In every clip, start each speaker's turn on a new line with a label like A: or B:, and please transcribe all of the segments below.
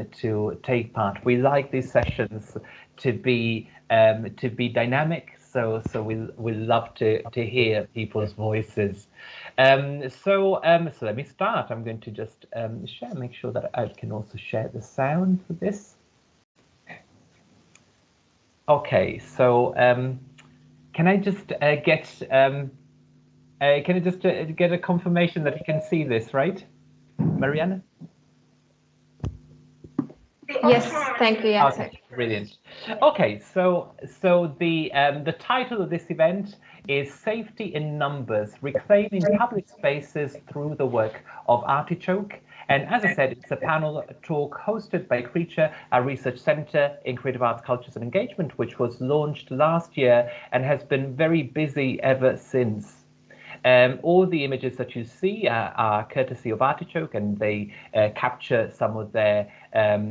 A: to take part. We like these sessions to be dynamic, so we love to hear people's voices. So let me start. I'm going to just make sure that I can also share the sound for this. Okay, so can I just get a confirmation that you can see this, right, Mariana?
B: Yes, thank you, Jacek.
A: Okay, brilliant. Okay, so the title of this event is Safety in Numbers, Reclaiming Public Spaces Through the Work of Artichoke. And as I said, it's a panel talk hosted by Creature, a research center in creative arts, cultures and engagement, which was launched last year and has been very busy ever since. All the images that you see are courtesy of Artichoke, and they capture some of their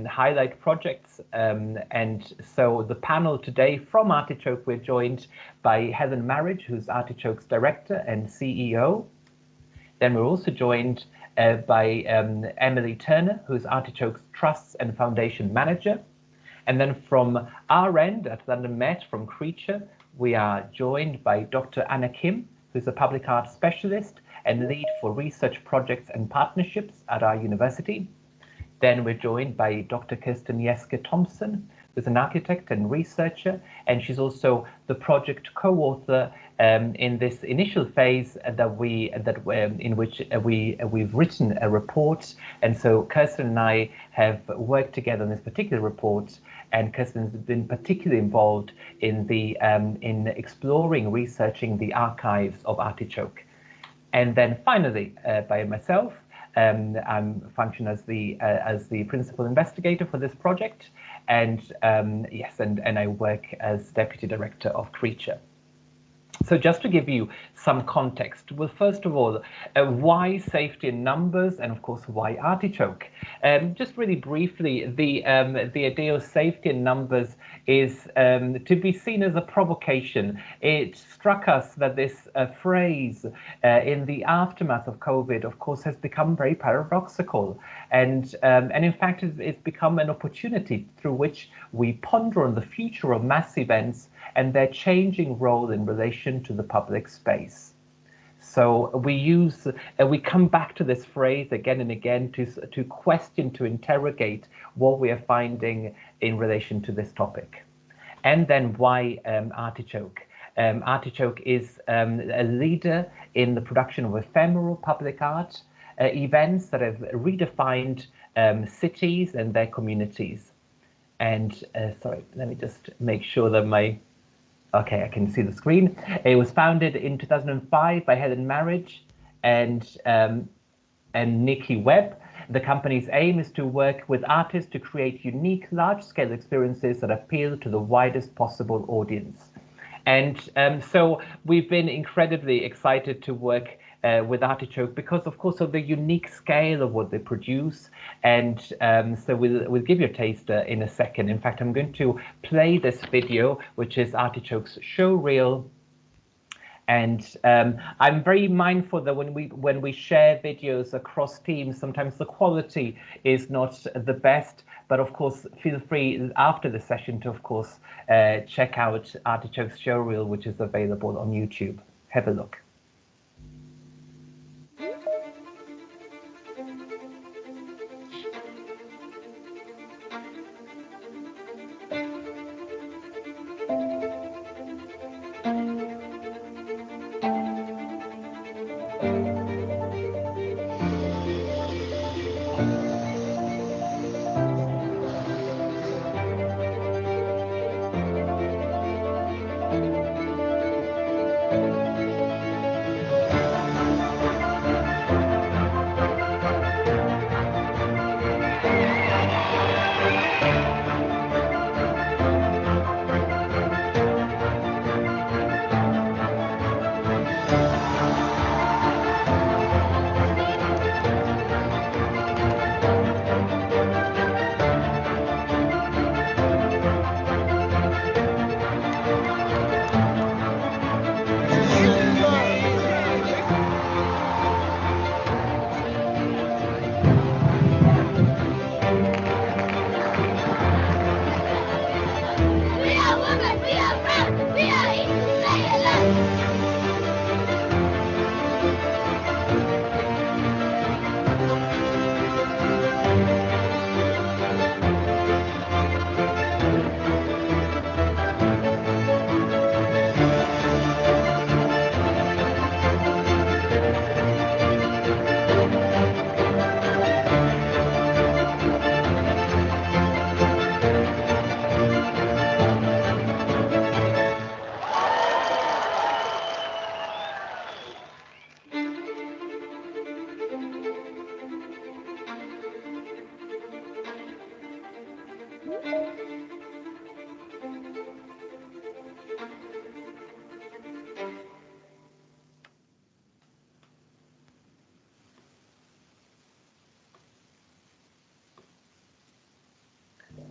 A: highlight projects. And so the panel today from Artichoke, we're joined by Helen, who's Artichoke's director and CEO. Then we're also joined by Emily Turner, who's Artichoke's Trusts and Foundation Manager. And then from our end at London Met, from Creature, we are joined by Dr. Anna Kim, who's a public art specialist and lead for research projects and partnerships at our university. Then we're joined by Dr. Kirsten Jeske Thompson, who's an architect and researcher, and she's also the project co-author in this initial phase in which we've written a report. And so Kirsten and I have worked together on this particular report, and Kirsten's been particularly involved in in exploring, researching the archives of Artichoke. And then finally, by myself, I'm function as the principal investigator for this project, and and I work as deputy director of Creature. So just to give you some context, well, first of all, why safety in numbers, and of course, why Artichoke? Just really briefly, the idea of safety in numbers is to be seen as a provocation. It struck us that this phrase in the aftermath of COVID, of course, has become very paradoxical, and in fact, it's become an opportunity through which we ponder on the future of mass events and their changing role in relation to the public space. So we come back to this phrase again and again to question, to interrogate what we are finding in relation to this topic. And then why Artichoke? Artichoke is a leader in the production of ephemeral public art events that have redefined cities and their communities. And sorry, let me just make sure that okay, I can see the screen. It was founded in 2005 by Helen and Nikki Webb. The company's aim is to work with artists to create unique, large-scale experiences that appeal to the widest possible audience. And so we've been incredibly excited to work with Artichoke because, of course, of the unique scale of what they produce. And so we'll give you a taste in a second. In fact, I'm going to play this video, which is Artichoke's show reel. And I'm very mindful that when we share videos across teams, sometimes the quality is not the best. But of course, feel free after the session to, of course, check out Artichoke's show reel, which is available on YouTube. Have a look.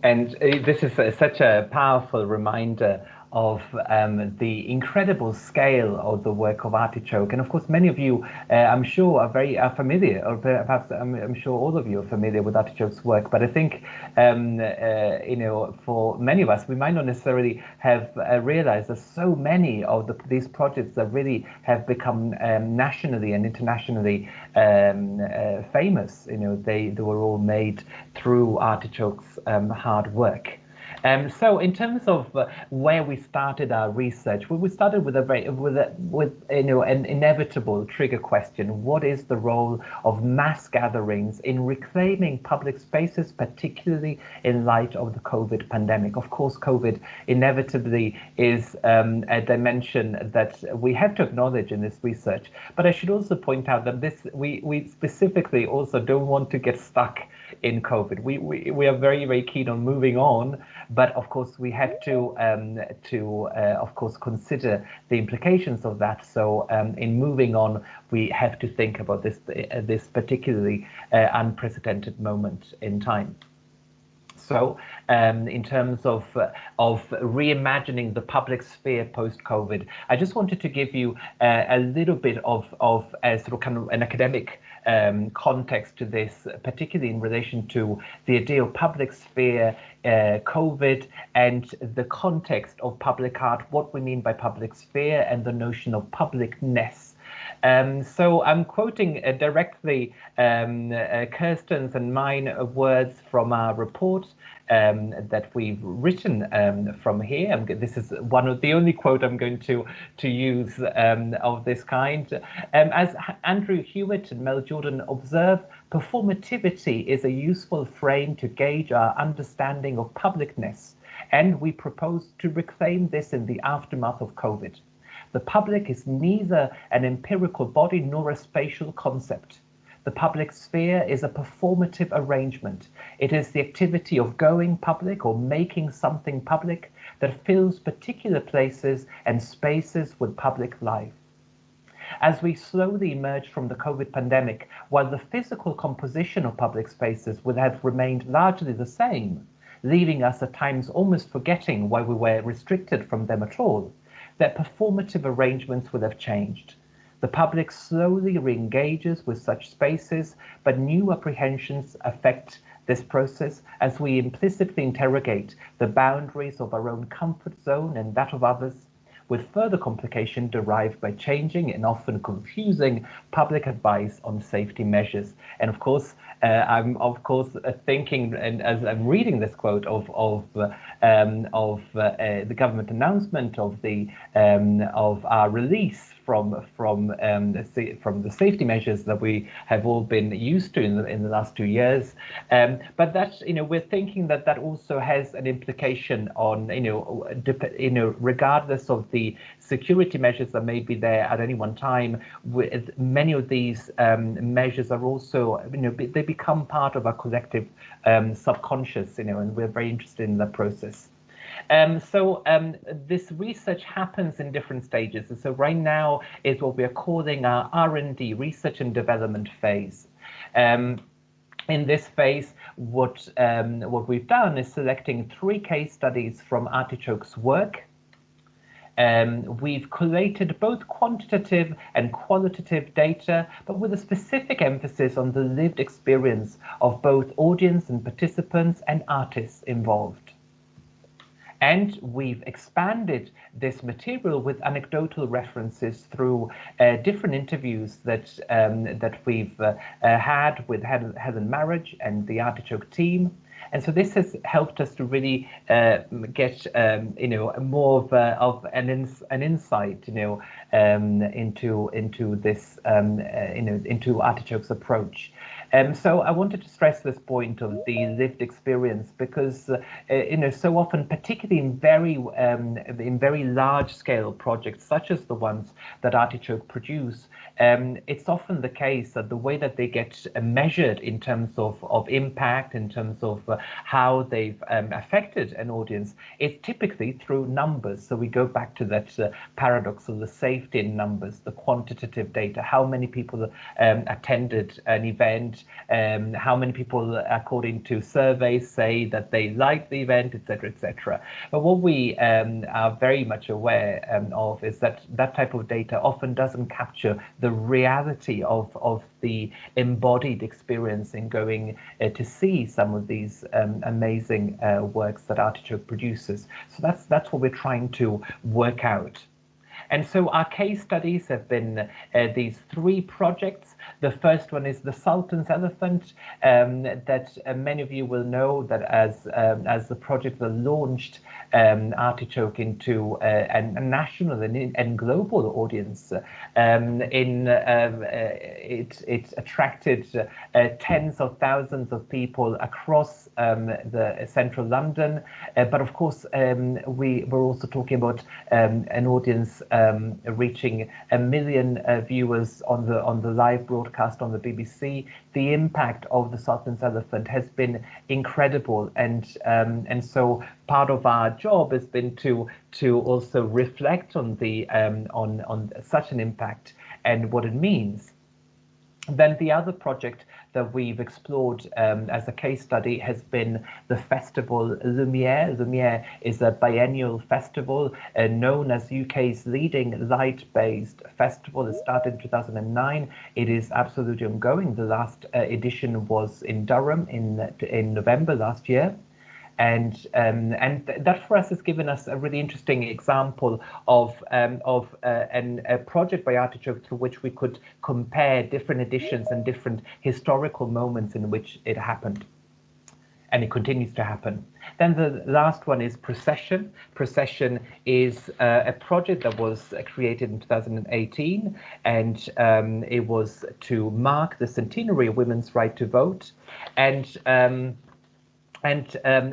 A: And this is such a powerful reminder of the incredible scale of the work of Artichoke. And of course, many of you, I'm sure, are familiar, or perhaps I'm sure all of you are familiar with Artichoke's work. But I think, for many of us, we might not necessarily have realized that so many of these projects that really have become nationally and internationally famous. They were all made through Artichoke's hard work. So in terms of where we started our research, we started with an inevitable trigger question: what is the role of mass gatherings in reclaiming public spaces, particularly in light of the COVID pandemic? Of course, COVID inevitably is a dimension that we have to acknowledge in this research. But I should also point out that we specifically also don't want to get stuck in COVID. We are very, very keen on moving on, but of course we have to of course consider the implications of that. So in moving on, we have to think about this particularly unprecedented moment in time. So in terms of reimagining the public sphere post-COVID, I just wanted to give you a little bit of a sort of kind of an academic context to this, particularly in relation to the idea of public sphere, COVID, and the context of public art, what we mean by public sphere, and the notion of publicness. So I'm quoting directly Kirsten's and mine words from our report that we've written from here. This is one of the only quote I'm going to use of this kind. As Andrew Hewitt and Mel Jordan observe, performativity is a useful frame to gauge our understanding of publicness, and we propose to reclaim this in the aftermath of COVID. The public is neither an empirical body nor a spatial concept. The public sphere is a performative arrangement. It is the activity of going public or making something public that fills particular places and spaces with public life. As we slowly emerge from the COVID pandemic, while the physical composition of public spaces would have remained largely the same, leaving us at times almost forgetting why we were restricted from them at all, their performative arrangements would have changed. The public slowly re-engages with such spaces, but new apprehensions affect this process as we implicitly interrogate the boundaries of our own comfort zone and that of others, with further complication derived by changing and often confusing public advice on safety measures. And of course, I'm thinking, and as I'm reading this quote of the government announcement of our release from the safety measures that we have all been used to in the last 2 years. But that we're thinking that also has an implication on regardless of the security measures that may be there at any one time, many of these measures are also they become part of our collective subconscious, and we're very interested in that process. So this research happens in different stages. And so right now is what we are calling our R&D, research and development phase. In this phase, what we've done is selecting 3 case studies from Artichoke's work. We've collated both quantitative and qualitative data, but with a specific emphasis on the lived experience of both audience and participants and artists involved. And we've expanded this material with anecdotal references through different interviews that we've had with Helen Marriage and the Artichoke team. And so this has helped us to really get more of an insight into this into Artichoke's approach. So I wanted to stress this point of the lived experience because, so often, particularly in very large-scale projects such as the ones that Artichoke produce, it's often the case that the way that they get measured in terms of impact, in terms of how they've affected an audience, is typically through numbers. So we go back to that paradox of the safety in numbers, the quantitative data, how many people attended an event, how many people, according to surveys, say that they liked the event, etc., etc. But what we are very much aware of is that that type of data often doesn't capture the reality of the embodied experience in going to see some of these amazing works that Artichoke produces. So that's what we're trying to work out. And so our case studies have been these 3 projects. The first one is the Sultan's elephant, that many of you will know that as the project that launched Artichoke into a national and global audience. It attracted tens of thousands of people across the central London, but of course we were also talking about an audience reaching 1 million viewers on the live broadcast on the BBC. The impact of the Sultan's elephant has been incredible, and so part of our job has been to also reflect on the on such an impact and what it means. Then the other project that we've explored as a case study has been the Festival Lumiere. Lumiere is a biennial festival known as UK's leading light-based festival. It started in 2009. It is absolutely ongoing. The last edition was in Durham in November last year. And that for us has given us a really interesting example of a project by Artichoke through which we could compare different editions and different historical moments in which it happened. And it continues to happen. Then the last one is Procession. Procession is a project that was created in 2018, and it was to mark the centenary of women's right to vote. And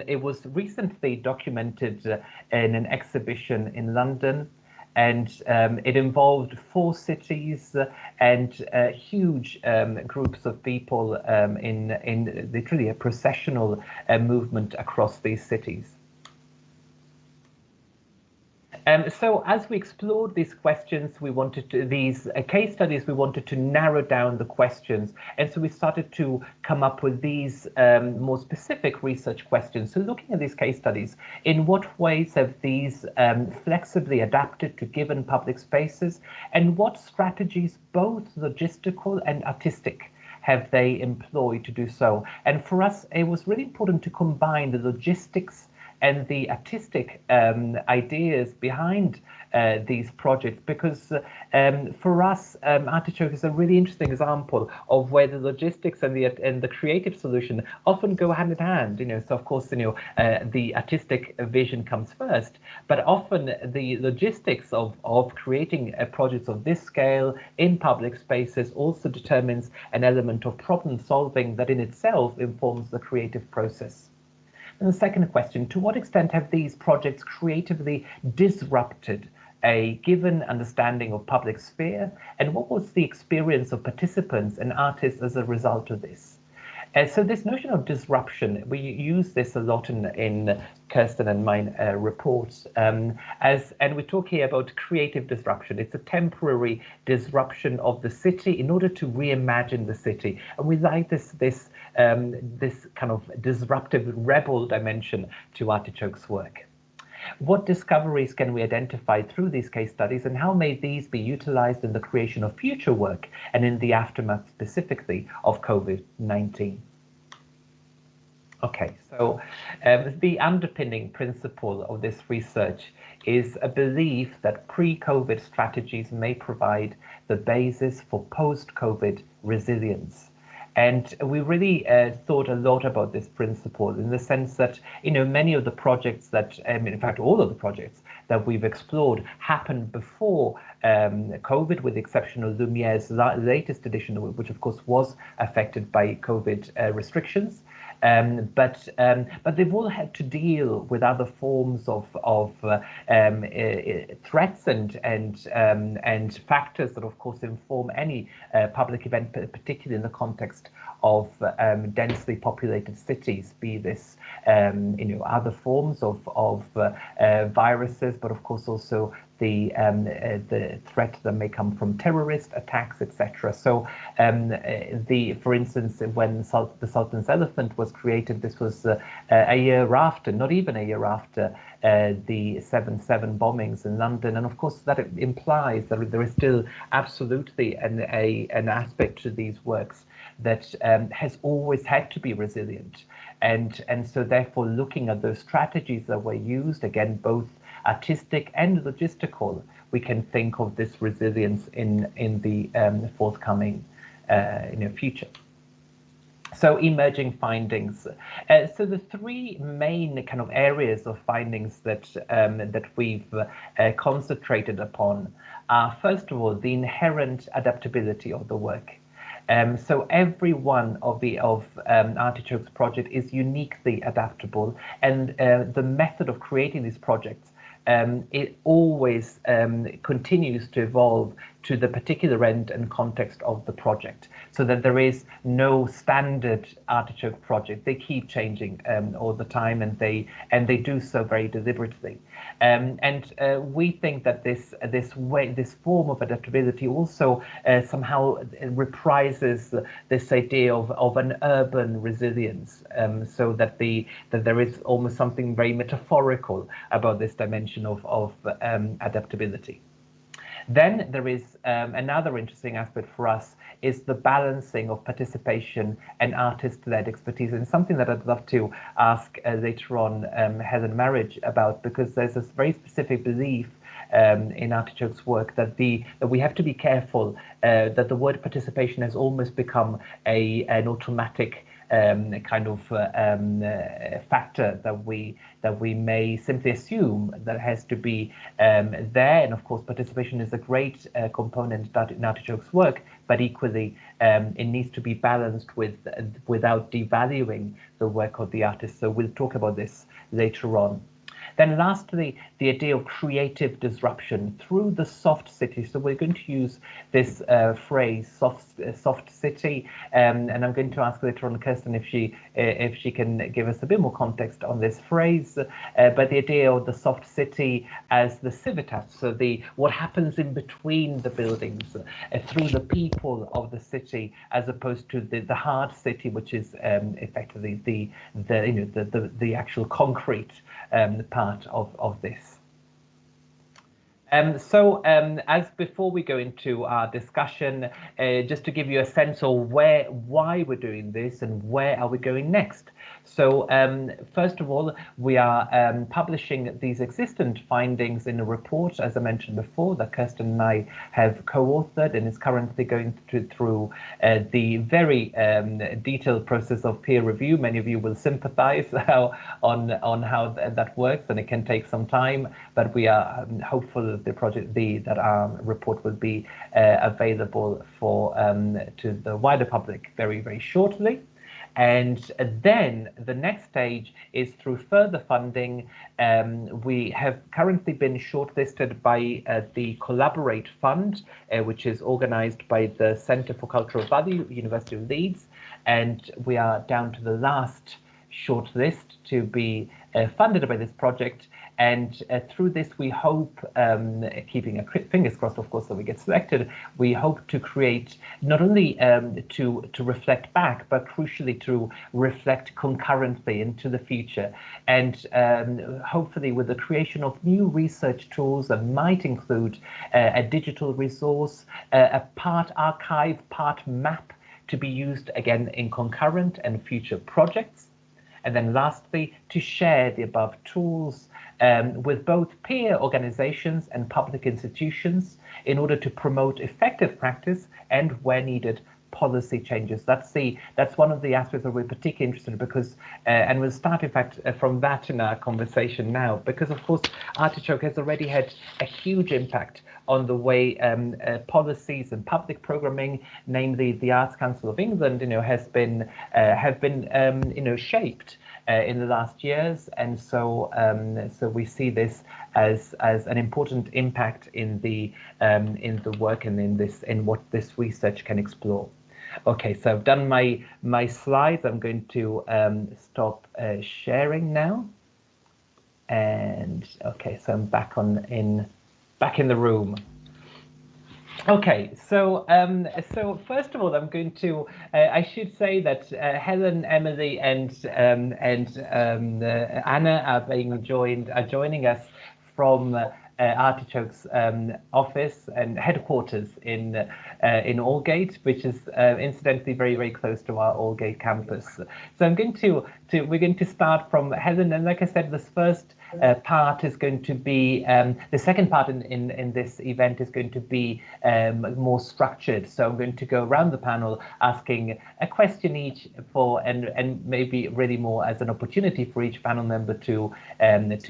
A: it was recently documented in an exhibition in London, and it involved 4 cities and huge groups of people in literally a processional movement across these cities. So as we explored these questions, these case studies, we wanted to narrow down the questions. And so we started to come up with these more specific research questions. So looking at these case studies, in what ways have these flexibly adapted to given public spaces? And what strategies, both logistical and artistic, have they employed to do so? And for us, it was really important to combine the logistics and the artistic ideas behind these projects, because for us, Artichoke is a really interesting example of where the logistics and the creative solution often go hand in hand. So of course, the artistic vision comes first, but often the logistics of creating a project of this scale in public spaces also determines an element of problem solving that in itself informs the creative process. And the second question, to what extent have these projects creatively disrupted a given understanding of public sphere? And what was the experience of participants and artists as a result of this? So this notion of disruption, we use this a lot in Kirsten and my reports, and we talk here about creative disruption. It's a temporary disruption of the city in order to reimagine the city, and we like this kind of disruptive rebel dimension to Artichoke's work. What discoveries can we identify through these case studies, and how may these be utilized in the creation of future work and in the aftermath specifically of COVID-19? Okay, so the underpinning principle of this research is a belief that pre-COVID strategies may provide the basis for post-COVID resilience. And we really thought a lot about this principle in the sense that, many of the projects that, in fact, all of the projects that we've explored happened before COVID, with the exception of Lumiere's latest edition, which of course was affected by COVID restrictions. But they've all had to deal with other forms of threats and factors that, of course, inform any public event, particularly in the context of densely populated cities, be this other forms of viruses, but of course also the threat that may come from terrorist attacks, etc. So, for instance, when the Sultan's elephant was created, this was a year after, not even a year after, the 7/7 bombings in London, and of course that implies that there is still absolutely an aspect to these works that has always had to be resilient, and so therefore looking at those strategies that were used, again both artistic and logistical, we can think of this resilience in the forthcoming future. So emerging findings. So the three main kind of areas of findings that we've concentrated upon are, first of all, the inherent adaptability of the work. So every one of Artichoke's project is uniquely adaptable, and the method of creating these projects, it always continues to evolve to the particular end and context of the project, so that there is no standard Artichoke project. They keep changing all the time, and they do so very deliberately. And we think that this form of adaptability also somehow reprises this idea of an urban resilience, so that there is almost something very metaphorical about this dimension of adaptability. Then there is another interesting aspect for us is the balancing of participation and artist-led expertise, and something that I'd love to ask later on Helen Marriage about, because there's this very specific belief in Artichoke's work that we have to be careful that the word participation has almost become an automatic kind of factor that we may simply assume that has to be there. And of course, participation is a great component in Artichoke's work, but equally it needs to be balanced without devaluing the work of the artist. So we'll talk about this later on. Then lastly, the idea of creative disruption through the soft city. So we're going to use this phrase, soft city, and I'm going to ask later on Kirsten if she can give us a bit more context on this phrase. But the idea of the soft city as the civitas, so what happens in between the buildings, through the people of the city, as opposed to the hard city, which is effectively the actual concrete part of this. As before we go into our discussion, just to give you a sense of why we're doing this and where are we going next. So first of all, we are publishing these existent findings in a report, as I mentioned before, that Kirsten and I have co-authored, and is currently going through the very detailed process of peer review. Many of you will sympathize on how that works, and it can take some time, but we are hopeful that our report will be available to the wider public very, very shortly. And then the next stage is through further funding. We have currently been shortlisted by the Collaborate Fund, which is organized by the Centre for Cultural Value, University of Leeds, and we are down to the last shortlist to be funded by this project. And through this, we hope, keeping our fingers crossed, of course, that we get selected, we hope to create not only to reflect back, but crucially to reflect concurrently into the future. And hopefully with the creation of new research tools that might include a digital resource, a part archive, part map to be used again in concurrent and future projects. And then lastly, to share the above tools with both peer organizations and public institutions in order to promote effective practice and, where needed, policy changes. That's one of the aspects that we're particularly interested in, because and we'll start in fact from that in our conversation now, because of course Artichoke has already had a huge impact on the way policies and public programming, namely the Arts Council of England, have been shaped in the last years, and so we see this as an important impact in the work and in what this research can explore. Okay, so I've done my slides. I'm going to stop sharing now, and okay, so I'm back in the room. Okay, so first of all, I'm going to I should say that Helen, Emily, and Anna are joining us from Artichoke's office and headquarters in Aldgate, which is incidentally very, very close to our Aldgate campus. So we're going to start from Helen, and like I said, this first part is going to be the second part in this event is going to be more structured. So I'm going to go around the panel asking a question each and maybe really more as an opportunity for each panel member to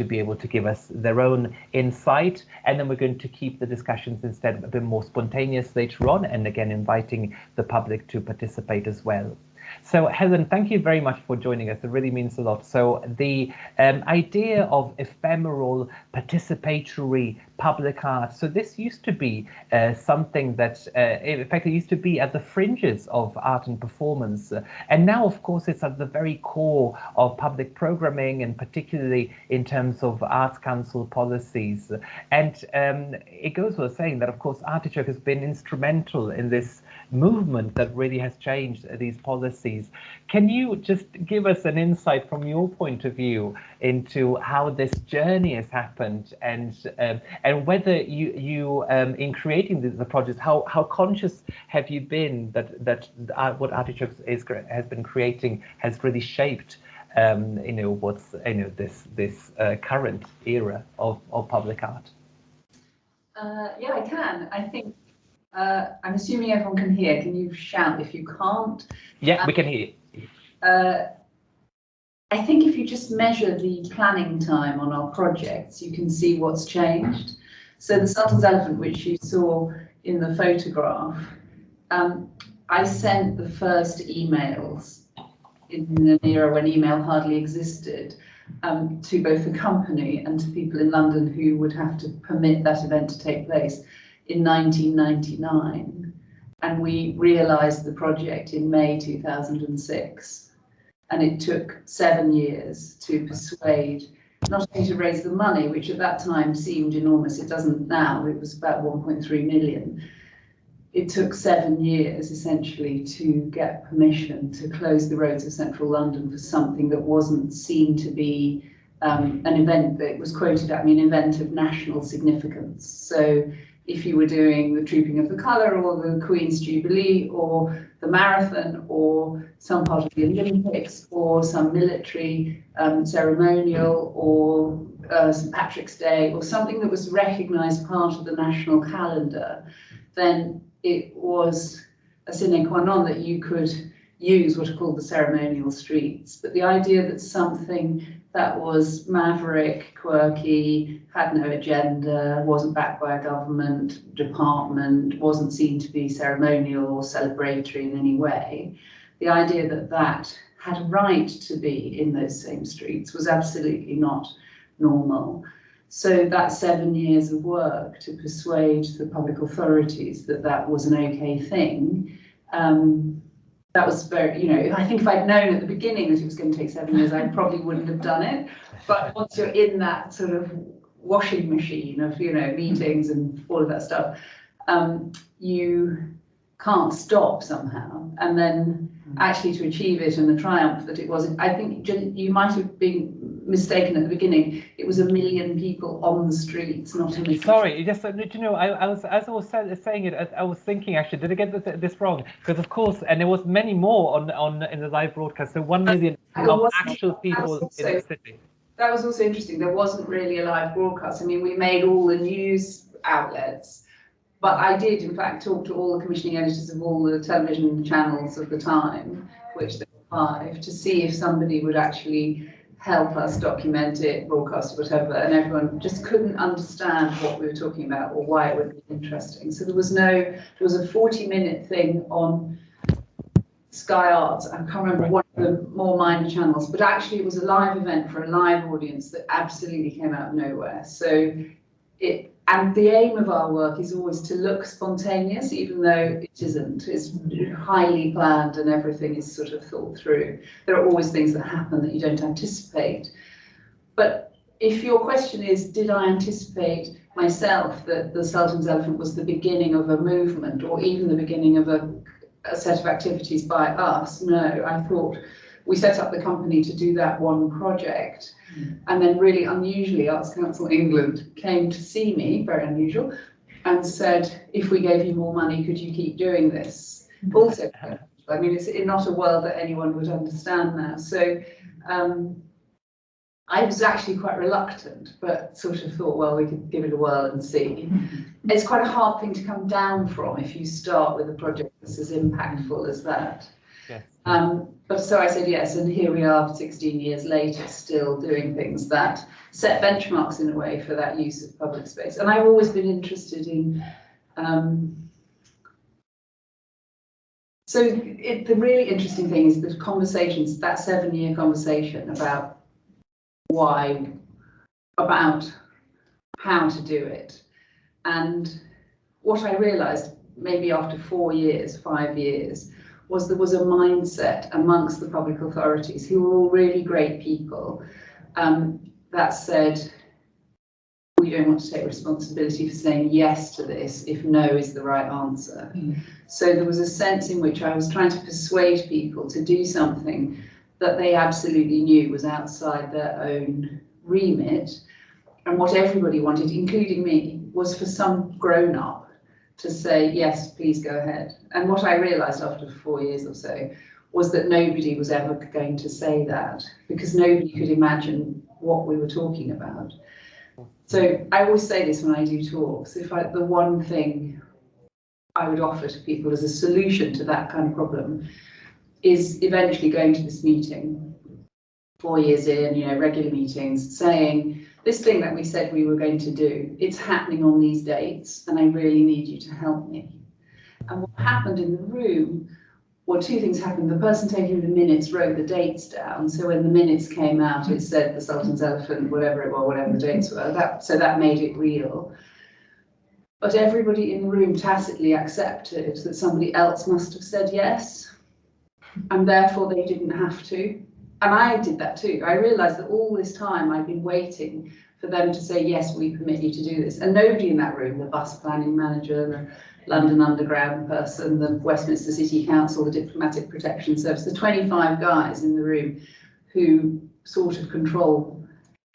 A: be able to give us their own insight, and then we're going to keep the discussions instead a bit more spontaneous later on, and again inviting the public to participate as well. So Helen, thank you very much for joining us. It really means a lot. So the idea of ephemeral participatory public art. So this used to be something that, in fact, it used to be at the fringes of art and performance. And now, of course, it's at the very core of public programming, and particularly in terms of Arts Council policies. And it goes without saying that, of course, Artichoke has been instrumental in this movement that really has changed these policies. Can you just give us an insight from your point of view into how this journey has happened, and whether you in creating the project, how conscious have you been that what Artichoke has been creating has really shaped what's this current era of public art?
C: Yeah, I can. I think I'm assuming everyone can hear. Can you shout if you can't?
A: Yeah, we can hear you.
C: I think if you just measure the planning time on our projects, you can see what's changed. So the Sultan's elephant, which you saw in the photograph, I sent the first emails in an era when email hardly existed, to both the company and to people in London who would have to permit that event to take place in 1999. And we realised the project in May 2006. And it took 7 years to persuade, not only to raise the money, which at that time seemed enormous, it doesn't now, it was about 1.3 million. It took 7 years essentially to get permission to close the roads of central London for something that wasn't seen to be an event that was quoted at, an event of national significance. So if you were doing the Trooping of the Colour or the Queen's Jubilee or the Marathon or some part of the Olympics or some military ceremonial or St. Patrick's Day or something that was recognised part of the national calendar, then it was a sine qua non that you could use what are called the ceremonial streets. But the idea that something that was maverick, quirky, had no agenda, wasn't backed by a government department, wasn't seen to be ceremonial or celebratory in any way, the idea that that had a right to be in those same streets was absolutely not normal. So that 7 years of work to persuade the public authorities that that was an okay thing, that was very, I think if I'd known at the beginning that it was going to take 7 years, I probably wouldn't have done it. But once you're in that sort of washing machine of, meetings and all of that stuff, you can't stop somehow. And then actually to achieve it and the triumph that it was, I think you might have been mistaken at the beginning. It was 1 million people on the streets, not a million.
A: Sorry, just I was, as I was saying it, I was thinking actually, did I get this wrong? Because of course, and there was many more on in the live broadcast. So 1 million of actual people in the city.
C: That was also interesting. There wasn't really a live broadcast. We made all the news outlets But I did, in fact, talk to all the commissioning editors of all the television channels of the time, which there were 5, to see if somebody would actually help us document it, broadcast it, whatever, and everyone just couldn't understand what we were talking about or why it would be interesting. So there was a 40-minute thing on Sky Arts. I can't remember one of the more minor channels, but actually it was a live event for a live audience that absolutely came out of nowhere. So and the aim of our work is always to look spontaneous, even though it isn't. It's highly planned and everything is sort of thought through. There are always things that happen that you don't anticipate. But if your question is, did I anticipate myself that the Sultan's Elephant was the beginning of a movement or even the beginning of a set of activities by us? No, I thought we set up the company to do that one project. And then really unusually, Arts Council England came to see me, very unusual, and said, if we gave you more money, could you keep doing this? Also, I mean, it's not a world that anyone would understand now. So I was actually quite reluctant, but sort of thought, well, we could give it a whirl and see. It's quite a hard thing to come down from if you start with a project that's as impactful as that.
A: Yes.
C: But so I said yes, and here we are 16 years later, still doing things that set benchmarks in a way for that use of public space. And I've always been interested in the really interesting thing is the conversations, that 7-year conversation about about how to do it. And what I realized maybe after 4 years, 5 years, was there was a mindset amongst the public authorities who were all really great people that said, we don't want to take responsibility for saying yes to this if no is the right answer. So there was a sense in which I was trying to persuade people to do something that they absolutely knew was outside their own remit. And what everybody wanted, including me, was for some grown-up to say, yes, please go ahead. And what I realized after 4 years or so was that nobody was ever going to say that, because nobody could imagine what we were talking about. So I always say this when I do talks, the one thing I would offer to people as a solution to that kind of problem is eventually going to this meeting, 4 years in, regular meetings, saying, this thing that we said we were going to do, it's happening on these dates, and I really need you to help me. And what happened in the room, well, 2 things happened. The person taking the minutes wrote the dates down, so when the minutes came out, it said the Sultan's Elephant, whatever it was, whatever the dates were, so that made it real. But everybody in the room tacitly accepted that somebody else must have said yes, and therefore they didn't have to. And I did that too. I realised that all this time I'd been waiting for them to say, yes, we permit you to do this. And nobody in that room, the bus planning manager, the London Underground person, the Westminster City Council, the Diplomatic Protection Service, the 25 guys in the room who sort of control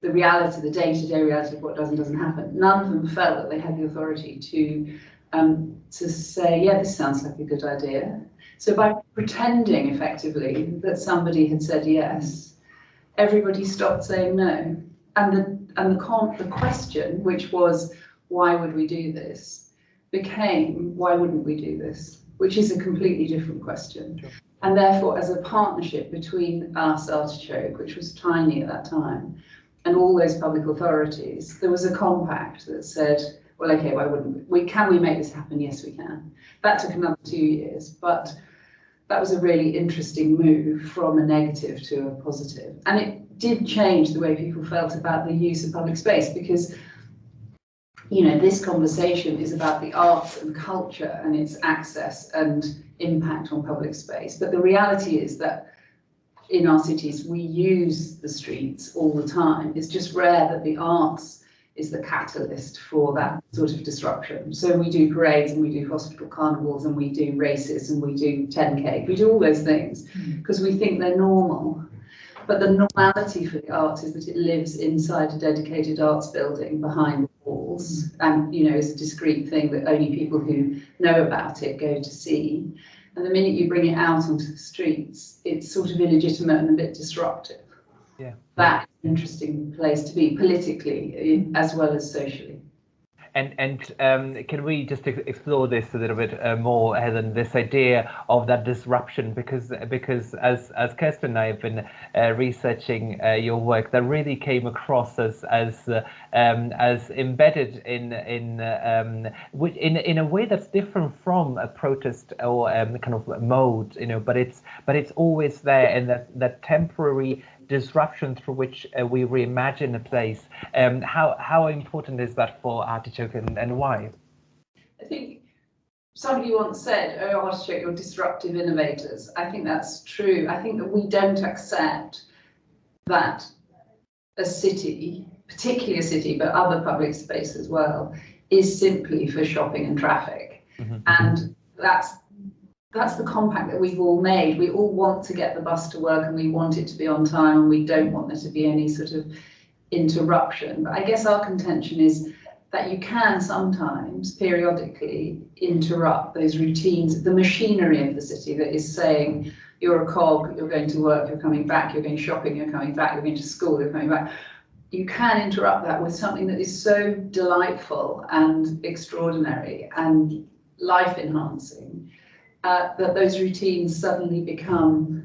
C: the reality, the day-to-day reality of what does and doesn't happen. None of them felt that they had the authority to say, yeah, this sounds like a good idea. So by pretending effectively that somebody had said yes, everybody stopped saying no. And the question, which was, why would we do this, became, why wouldn't we do this? Which is a completely different question. Sure. And therefore, as a partnership between us, Artichoke, which was tiny at that time, and all those public authorities, there was a compact that said, well, okay, why wouldn't we? Can we make this happen? Yes, we can. That took another 2 years, but that was a really interesting move from a negative to a positive. And it did change the way people felt about the use of public space, because, this conversation is about the arts and culture and its access and impact on public space. But the reality is that in our cities, we use the streets all the time. It's just rare that the arts is the catalyst for that sort of disruption. So we do parades and we do hospital carnivals and we do races and we do 10K. We do all those things because we think they're normal. But the normality for the arts is that it lives inside a dedicated arts building behind the walls and, is a discrete thing that only people who know about it go to see. And the minute you bring it out onto the streets, it's sort of illegitimate and a bit disruptive. Yeah. That's an interesting place to be politically as well as socially.
A: Can we just explore this a little bit more, Helen? This idea of that disruption, because as Kirsten and I have been researching your work, that really came across as embedded in a way that's different from a protest or kind of mode, but it's always there, and that temporary disruption through which we reimagine a place. How important is that for Artichoke, and why?
C: I think somebody once said, "Oh, Artichoke, you're disruptive innovators." I think that's true. I think that we don't accept that a city, particularly a city, but other public space as well, is simply for shopping and traffic. Mm-hmm. And that's the compact that we've all made. We all want to get the bus to work, and we want it to be on time, and we don't want there to be any sort of interruption. But I guess our contention is that you can sometimes, periodically, interrupt those routines, the machinery of the city that is saying, you're a cog, you're going to work, you're coming back, you're going shopping, you're coming back, you're going to school, you're coming back. You can interrupt that with something that is so delightful and extraordinary and life-enhancing, that those routines suddenly become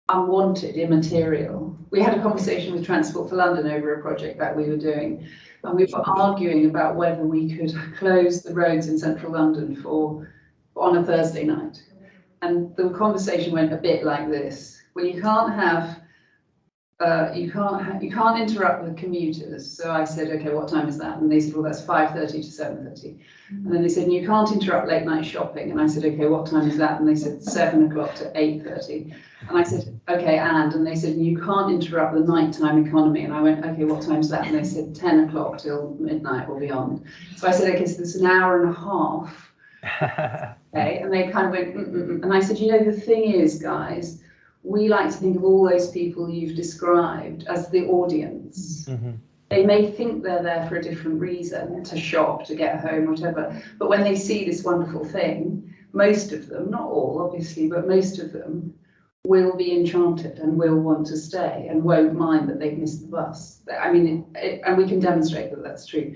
C: unwanted, immaterial. We had a conversation with Transport for London over a project that we were doing, and we were arguing about whether we could close the roads in central London on a Thursday night. And the conversation went a bit like this: well, you can't interrupt the commuters. So I said, okay, what time is that? And they said, well, that's 5:30 to 7:30. And then they said, and you can't interrupt late night shopping. And I said, okay, what time is that? And they said 7 o'clock to 8:30. And I said, okay, and they said, and you can't interrupt the nighttime economy. And I went, okay, what time's that? And they said 10 o'clock till midnight or beyond. So I said, okay, so it's an hour and a half. Okay, and they kind of went, And I said, the thing is, guys, we like to think of all those people you've described as the audience. Mm-hmm. They may think they're there for a different reason, to shop, to get home, whatever. But when they see this wonderful thing, most of them, not all obviously, but most of them will be enchanted and will want to stay and won't mind that they've missed the bus. I mean, and we can demonstrate that that's true.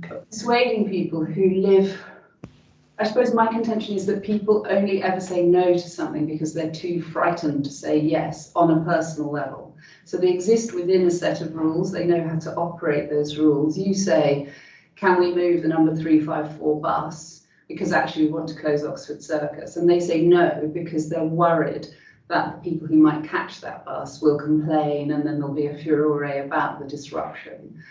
C: But persuading people who live, I suppose my contention is that people only ever say no to something because they're too frightened to say yes on a personal level. So they exist within a set of rules. They know how to operate those rules. You say, can we move the number 354 bus? Because actually we want to close Oxford Circus. And they say no because they're worried that the people who might catch that bus will complain, and then there'll be a furore about the disruption.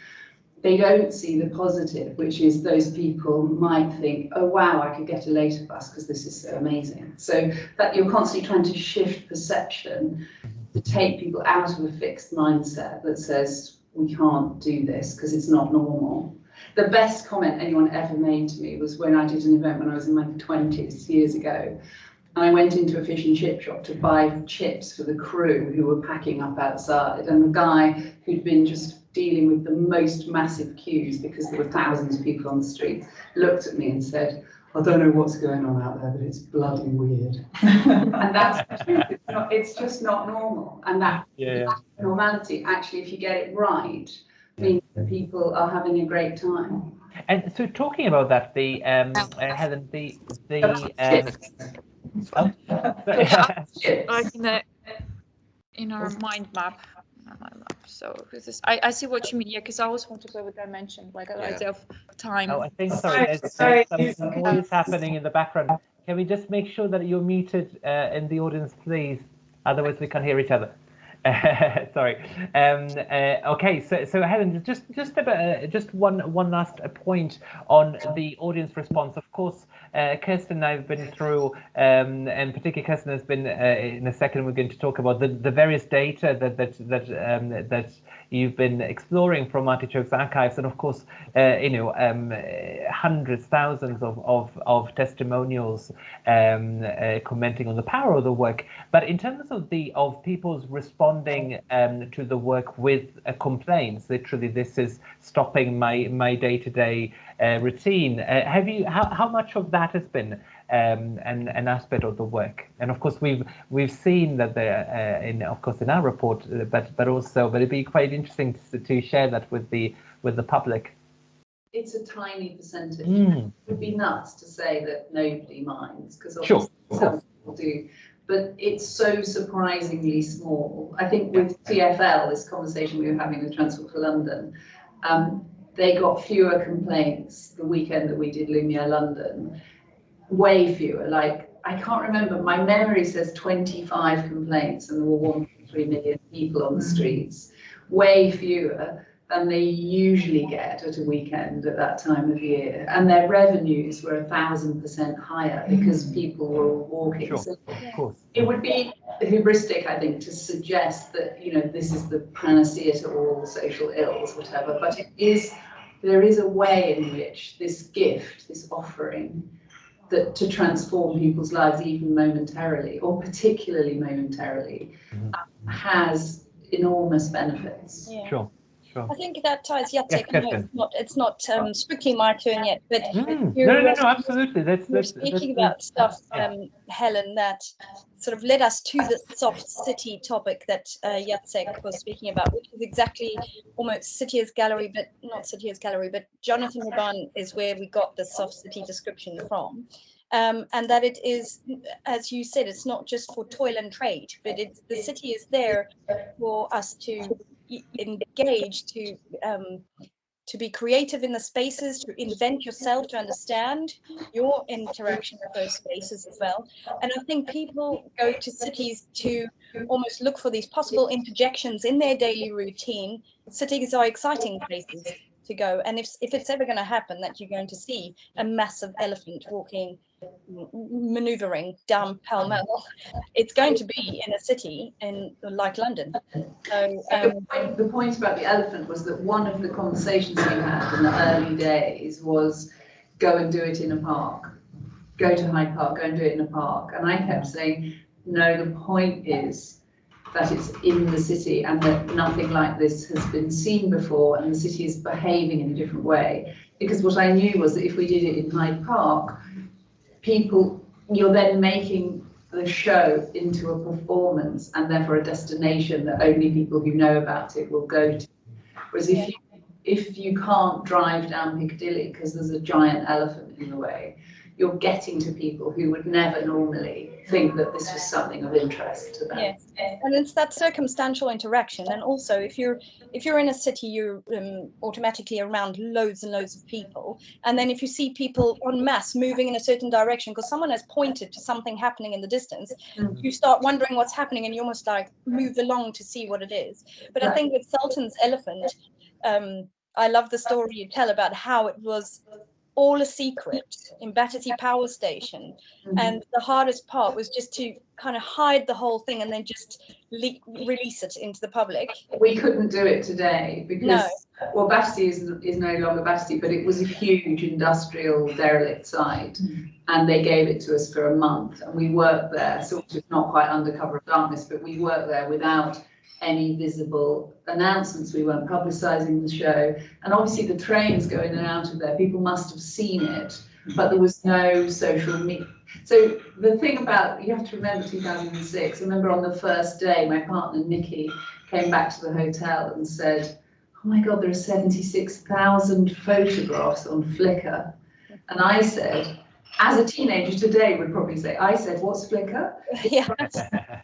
C: They don't see the positive, which is those people might think, oh, wow, I could get a later bus because this is so amazing. So that you're constantly trying to shift perception to take people out of a fixed mindset that says, we can't do this because it's not normal. The best comment anyone ever made to me was when I did an event when I was in my 20s years ago. And I went into a fish and chip shop to buy chips for the crew who were packing up outside. And the guy who'd been just dealing with the most massive queues because there were thousands of people on the streets looked at me and said, I don't know what's going on out there, but it's bloody weird. And that's the truth. It's just not normal. And that normality, actually, if you get it right, means that people are having a great time.
A: And so, talking about that, Helen,
D: in our mind map. So I see what you mean. Yeah, because I always want to play with dimension, like an idea of time.
A: Oh, I think there's some noise happening in the background. Can we just make sure that you're muted in the audience, please? Otherwise, we can't hear each other. Sorry. Okay, so Helen, just one last point on the audience response. Of course, Kirsten and I have been through, and particularly Kirsten has been. In a second, we're going to talk about the various data that you've been exploring from Artichoke's archives, and of course, hundreds, thousands of testimonials commenting on the power of the work. But in terms of people's responding to the work with complaints, literally, this is stopping my day-to-day routine. How much of that has been an aspect of the work? And of course, we've seen that in our report, but it'd be quite interesting to share that with the public.
C: it's a tiny percentage.
A: Mm.
C: It would be nuts to say that nobody minds, because
A: Sure,
C: obviously some people do. But it's so surprisingly small. I think with TfL, this conversation we were having with Transport for London, they got fewer complaints the weekend that we did Lumiere London, way fewer. Like, I can't remember, my memory says 25 complaints and there were 1.3 million people on the streets, way fewer than they usually get at a weekend at that time of year. And their revenues were 1,000% higher because people were walking.
A: Sure,
C: So
A: of course.
C: it would be hubristic, I think, to suggest that, you know, this is the panacea to all social ills, whatever, but there is a way in which this gift, this offering, that to transform people's lives even momentarily, or particularly momentarily, has enormous benefits.
D: Yeah.
A: Sure. Sure.
D: I think that ties Jacek.
A: Yes,
D: It's not strictly my turn yet, but
A: no, absolutely.
D: You're speaking about stuff, Helen, that sort of led us to the soft city topic that Jacek was speaking about, which is exactly almost city as gallery, but not city as gallery, but Jonathan Raban is where we got the soft city description from. And that it is, as you said, it's not just for toil and trade, but the city is there for us to engage, to be creative in the spaces, to invent yourself, to understand your interaction with those spaces as well. And I think people go to cities to almost look for these possible interjections in their daily routine. Cities are exciting places to go. And if it's ever going to happen that you're going to see a massive elephant maneuvering down Pall Mall, it's going to be in a city like London. So
C: the point about the elephant was that one of the conversations we had in the early days was go and do it in a park, go to Hyde Park, go and do it in a park. And I kept saying, no, the point is that it's in the city and that nothing like this has been seen before and the city is behaving in a different way. Because what I knew was that if we did it in Hyde Park, you're then making the show into a performance and therefore a destination that only people who know about it will go to. Whereas if you can't drive down Piccadilly because there's a giant elephant in the way, you're getting to people who would never normally think that this was something of interest to them.
D: Yes, and it's that circumstantial interaction. And also, if you're in a city, you're automatically around loads and loads of people. And then if you see people en masse moving in a certain direction because someone has pointed to something happening in the distance, you start wondering what's happening, and you almost like move along to see what it is. But I think with Sultan's elephant, I love the story you tell about how it was all a secret in Battersea Power Station, and the hardest part was just to kind of hide the whole thing and then just release it into the public.
C: We couldn't do it today because well, Battersea is no longer Battersea, but it was a huge industrial derelict site, and they gave it to us for a month, and we worked there, sort of not quite under cover of darkness, but we worked there without any visible announcements. We weren't publicising the show, and obviously the trains go in and out of there. People must have seen it, but there was no social media. So the thing about, you have to remember 2006, I remember on the first day my partner Nikki came back to the hotel and said, oh my God, there are 76,000 photographs on Flickr. And I said, as a teenager today would probably say, I said, what's Flickr?
D: Yeah.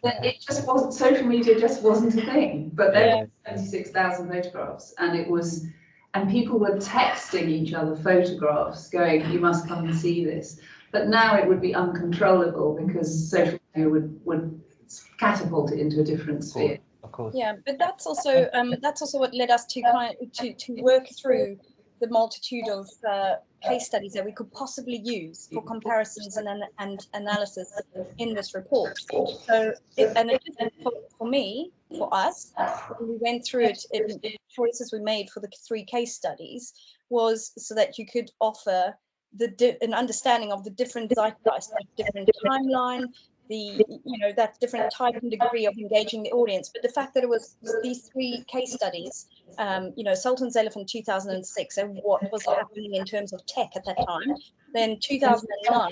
C: It just wasn't, social media just wasn't a thing, but there were 76,000 photographs, and people were texting each other photographs going, you must come and see this. But now it would be uncontrollable because social media would catapult it into a different sphere.
A: Of course.
D: Yeah, but that's also what led us to work through the multitude of case studies that we could possibly use for comparisons and analysis in this report. So, for me, for us, when we went through it, the choices we made for the 3 case studies was so that you could offer an understanding of the different zeitgeist, the different timeline, that different type and degree of engaging the audience. But the fact that it was these 3 case studies, Sultan's Elephant 2006, and what was happening in terms of tech at that time, then 2009,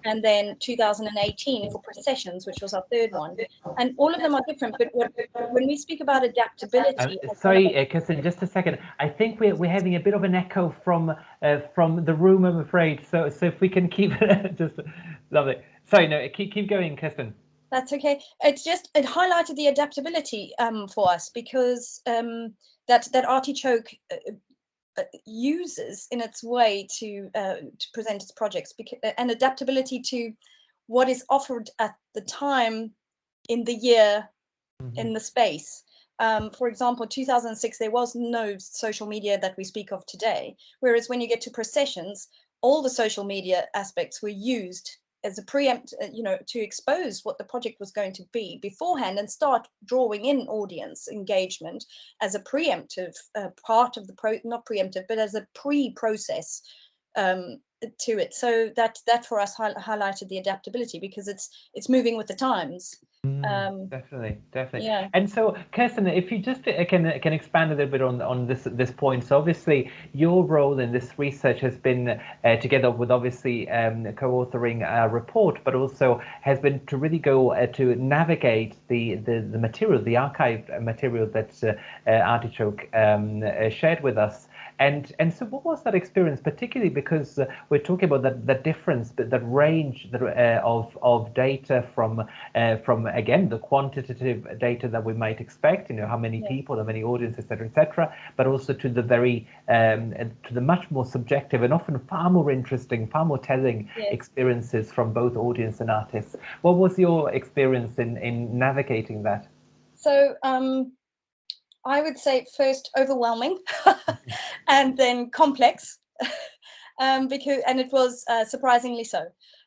D: and then 2018 for Processions, which was our third one. And all of them are different, but when we speak about adaptability...
A: Sorry, Kirsten, just a second. I think we're having a bit of an echo from the room, I'm afraid. So if we can keep just lovely. Sorry, no, keep going, Kirsten.
D: That's okay. It's just, it highlighted the adaptability for us, because that Artichoke uses in its way to present its projects, and adaptability to what is offered at the time in the year, in the space. For example, 2006, there was no social media that we speak of today, whereas when you get to Processions, all the social media aspects were used as a preempt, to expose what the project was going to be beforehand, and start drawing in audience engagement as a preemptive part of the not preemptive, but as a pre-process to it. So that for us highlighted the adaptability, because it's moving with the times.
A: Definitely.
D: Yeah.
A: And so, Kirsten, if you just can expand a little bit on this point. So obviously, your role in this research has been together with obviously co-authoring a report, but also has been to really go to navigate the material, the archived material that Artichoke shared with us. And so what was that experience, particularly because we're talking about that difference, that range of data from again, the quantitative data that we might expect, how many people, how many audiences, et cetera, but also to the very to the much more subjective and often far more interesting, far more telling experiences from both audience and artists. What was your experience in navigating that?
D: So I would say first overwhelming, and then complex, and it was surprisingly so.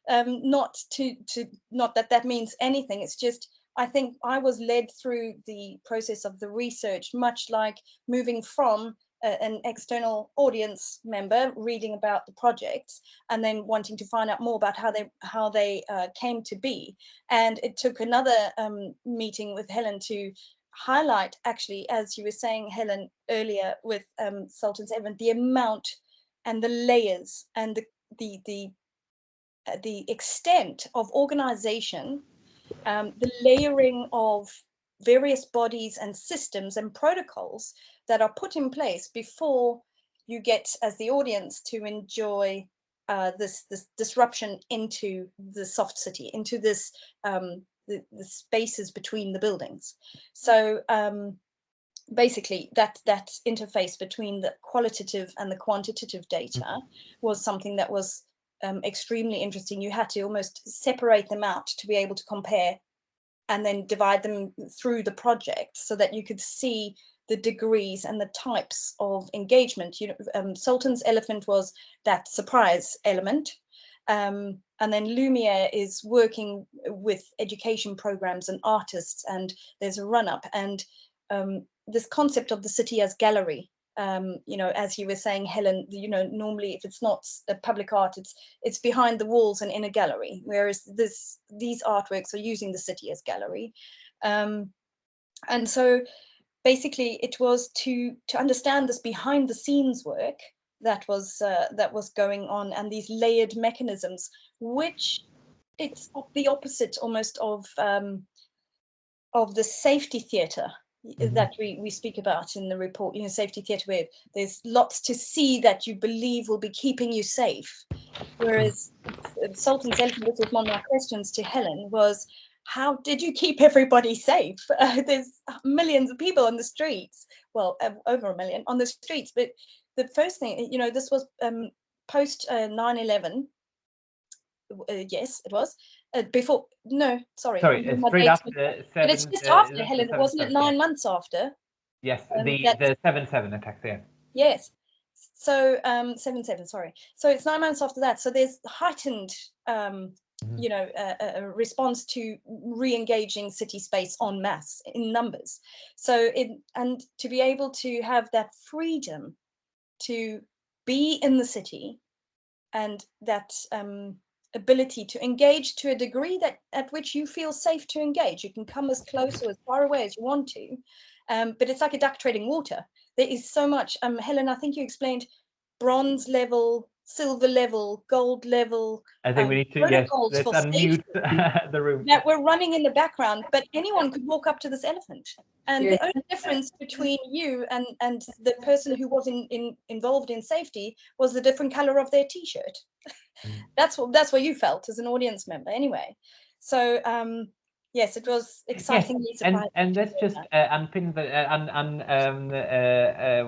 D: Not that means anything. It's just, I think I was led through the process of the research, much like moving from an external audience member reading about the projects and then wanting to find out more about how they came to be. And it took another meeting with Helen to highlight, actually, as you were saying, Helen, earlier with Sultan's Event, the amount and the layers and the extent of organization, the layering of various bodies and systems and protocols that are put in place before you get, as the audience, to enjoy this disruption into the soft city, into this the spaces between the buildings. So basically that interface between the qualitative and the quantitative data was something that was extremely interesting. You had to almost separate them out to be able to compare, and then divide them through the project so that you could see the degrees and the types of engagement. Sultan's Elephant was that surprise element. And then Lumiere is working with education programs and artists, and there's a run-up. And this concept of the city as gallery, as you were saying, Helen, normally if it's not a public art, it's behind the walls and in a gallery, whereas these artworks are using the city as gallery. And so basically it was to understand this behind the scenes work that was going on, and these layered mechanisms, which it's the opposite almost of the safety theatre that we speak about in the report. Safety theatre where there's lots to see that you believe will be keeping you safe, whereas Sultan's Elephant, this was one of my questions to Helen, was how did you keep everybody safe? There's millions of people on the streets, well, over 1 million on the streets, but the first thing, this was post 9/11. Yes, it was. Before, no, sorry.
A: It's straight after the 7.
D: But it's just after, Helen, wasn't it 9 months after?
A: Yes, the 7/7 attacks, yeah.
D: Yes. So 7/7, sorry. So it's 9 months after that. So there's heightened, a response to re-engaging city space en masse in numbers. So and to be able to have that freedom to be in the city, and that ability to engage to a degree that at which you feel safe to engage. You can come as close or as far away as you want to, but it's like a duck treading water. There is so much. Helen, I think you explained bronze level silver level, gold level.
A: I think we need to, yes, let's unmute the room.
D: That were running in the background, but anyone could walk up to this elephant. And the only difference between you and the person who was involved in safety was the different color of their T-shirt. That's what you felt as an audience member, anyway. So yes, it was excitingly surprising.
A: And let's just unpin the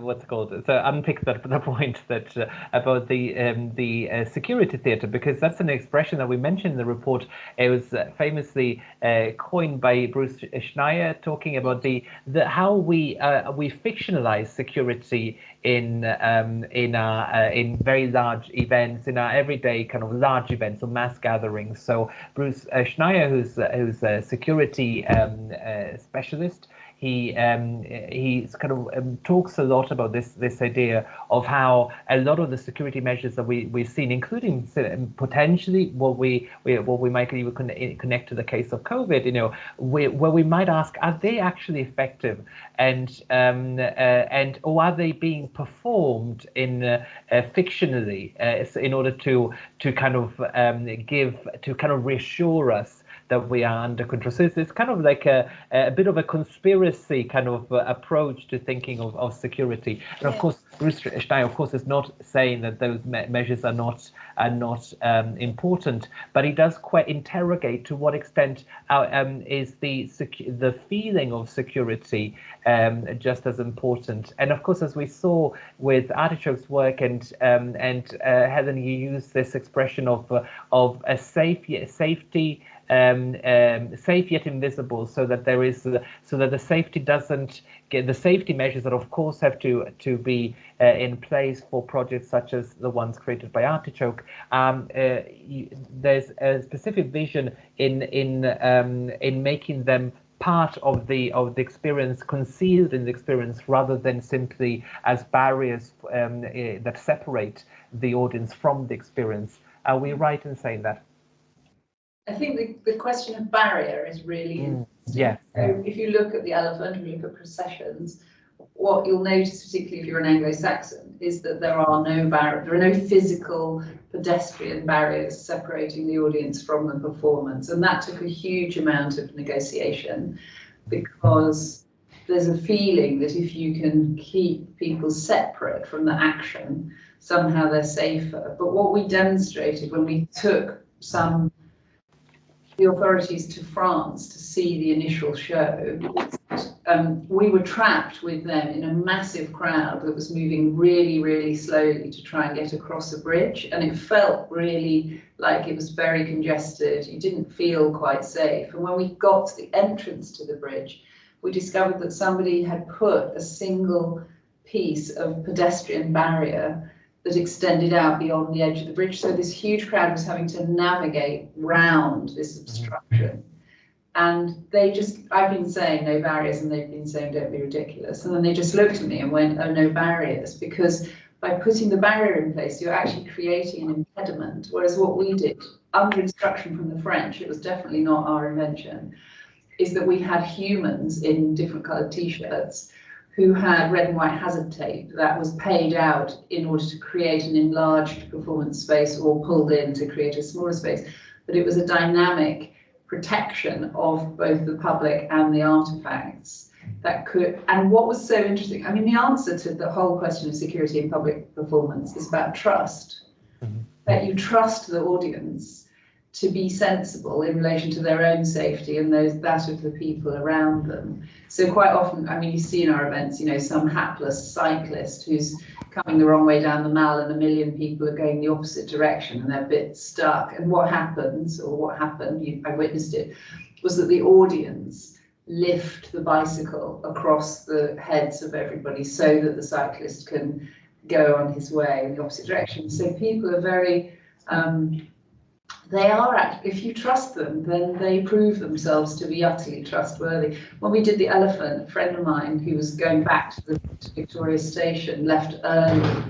A: what's it called? So unpick the point that about the security theatre, because that's an expression that we mentioned in the report. It was famously coined by Bruce Schneier, talking about the how we fictionalize security in very large events, in our everyday kind of large events or mass gatherings. So Bruce Schneier, who's a security specialist, he kind of talks a lot about this idea of how a lot of the security measures that we've seen, including potentially what we might even connect to the case of COVID, you know, where we might ask, are they actually effective, and or are they being performed in fictionally in order to kind of reassure us that we are under control. So it's kind of like a bit of a conspiracy kind of approach to thinking of security. And of course, Bruce Schneier, of course, is not saying that those measures are not important, but he does quite interrogate to what extent is the feeling of security just as important. And of course, as we saw with Artichoke's work, and Helen, you used this expression of a safety. Safe yet invisible, so that there is, so that the safety doesn't get the safety measures that of course have to be in place for projects such as the ones created by Artichoke. There's a specific vision in making them part of the experience, concealed in the experience, rather than simply as barriers that separate the audience from the experience. Are we right in saying that?
C: I think the question of barrier is really interesting.
A: Yeah.
C: So if you look at the elephant and you look at processions, what you'll notice, particularly if you're an Anglo-Saxon, is that there are no physical pedestrian barriers separating the audience from the performance. And that took a huge amount of negotiation, because there's a feeling that if you can keep people separate from the action, somehow they're safer. But what we demonstrated when we took the authorities to France to see the initial show, we were trapped with them in a massive crowd that was moving really, really slowly to try and get across a bridge, and it felt really like it was very congested. You didn't feel quite safe. And when we got to the entrance to the bridge, we discovered that somebody had put a single piece of pedestrian barrier that extended out beyond the edge of the bridge. So this huge crowd was having to navigate round this obstruction. And I've been saying no barriers, and they've been saying don't be ridiculous. And then they just looked at me and went, oh, no barriers, because by putting the barrier in place, you're actually creating an impediment. Whereas what we did, under instruction from the French, it was definitely not our invention, is that we had humans in different coloured T-shirts who had red and white hazard tape that was paid out in order to create an enlarged performance space, or pulled in to create a smaller space. But it was a dynamic protection of both the public and the artifacts that could. And what was so interesting, I mean, the answer to the whole question of security in public performance is about trust. That you trust the audience to be sensible in relation to their own safety and that of the people around them. So quite often, I mean, you see in our events, you know, some hapless cyclist who's coming the wrong way down the Mall, and a million people are going the opposite direction and they're a bit stuck. And what happens, or what happened, I witnessed it, was that the audience lift the bicycle across the heads of everybody so that the cyclist can go on his way in the opposite direction. So people are very, they are actually, if you trust them, then they prove themselves to be utterly trustworthy. When we did the elephant, a friend of mine who was going back to Victoria Station left early,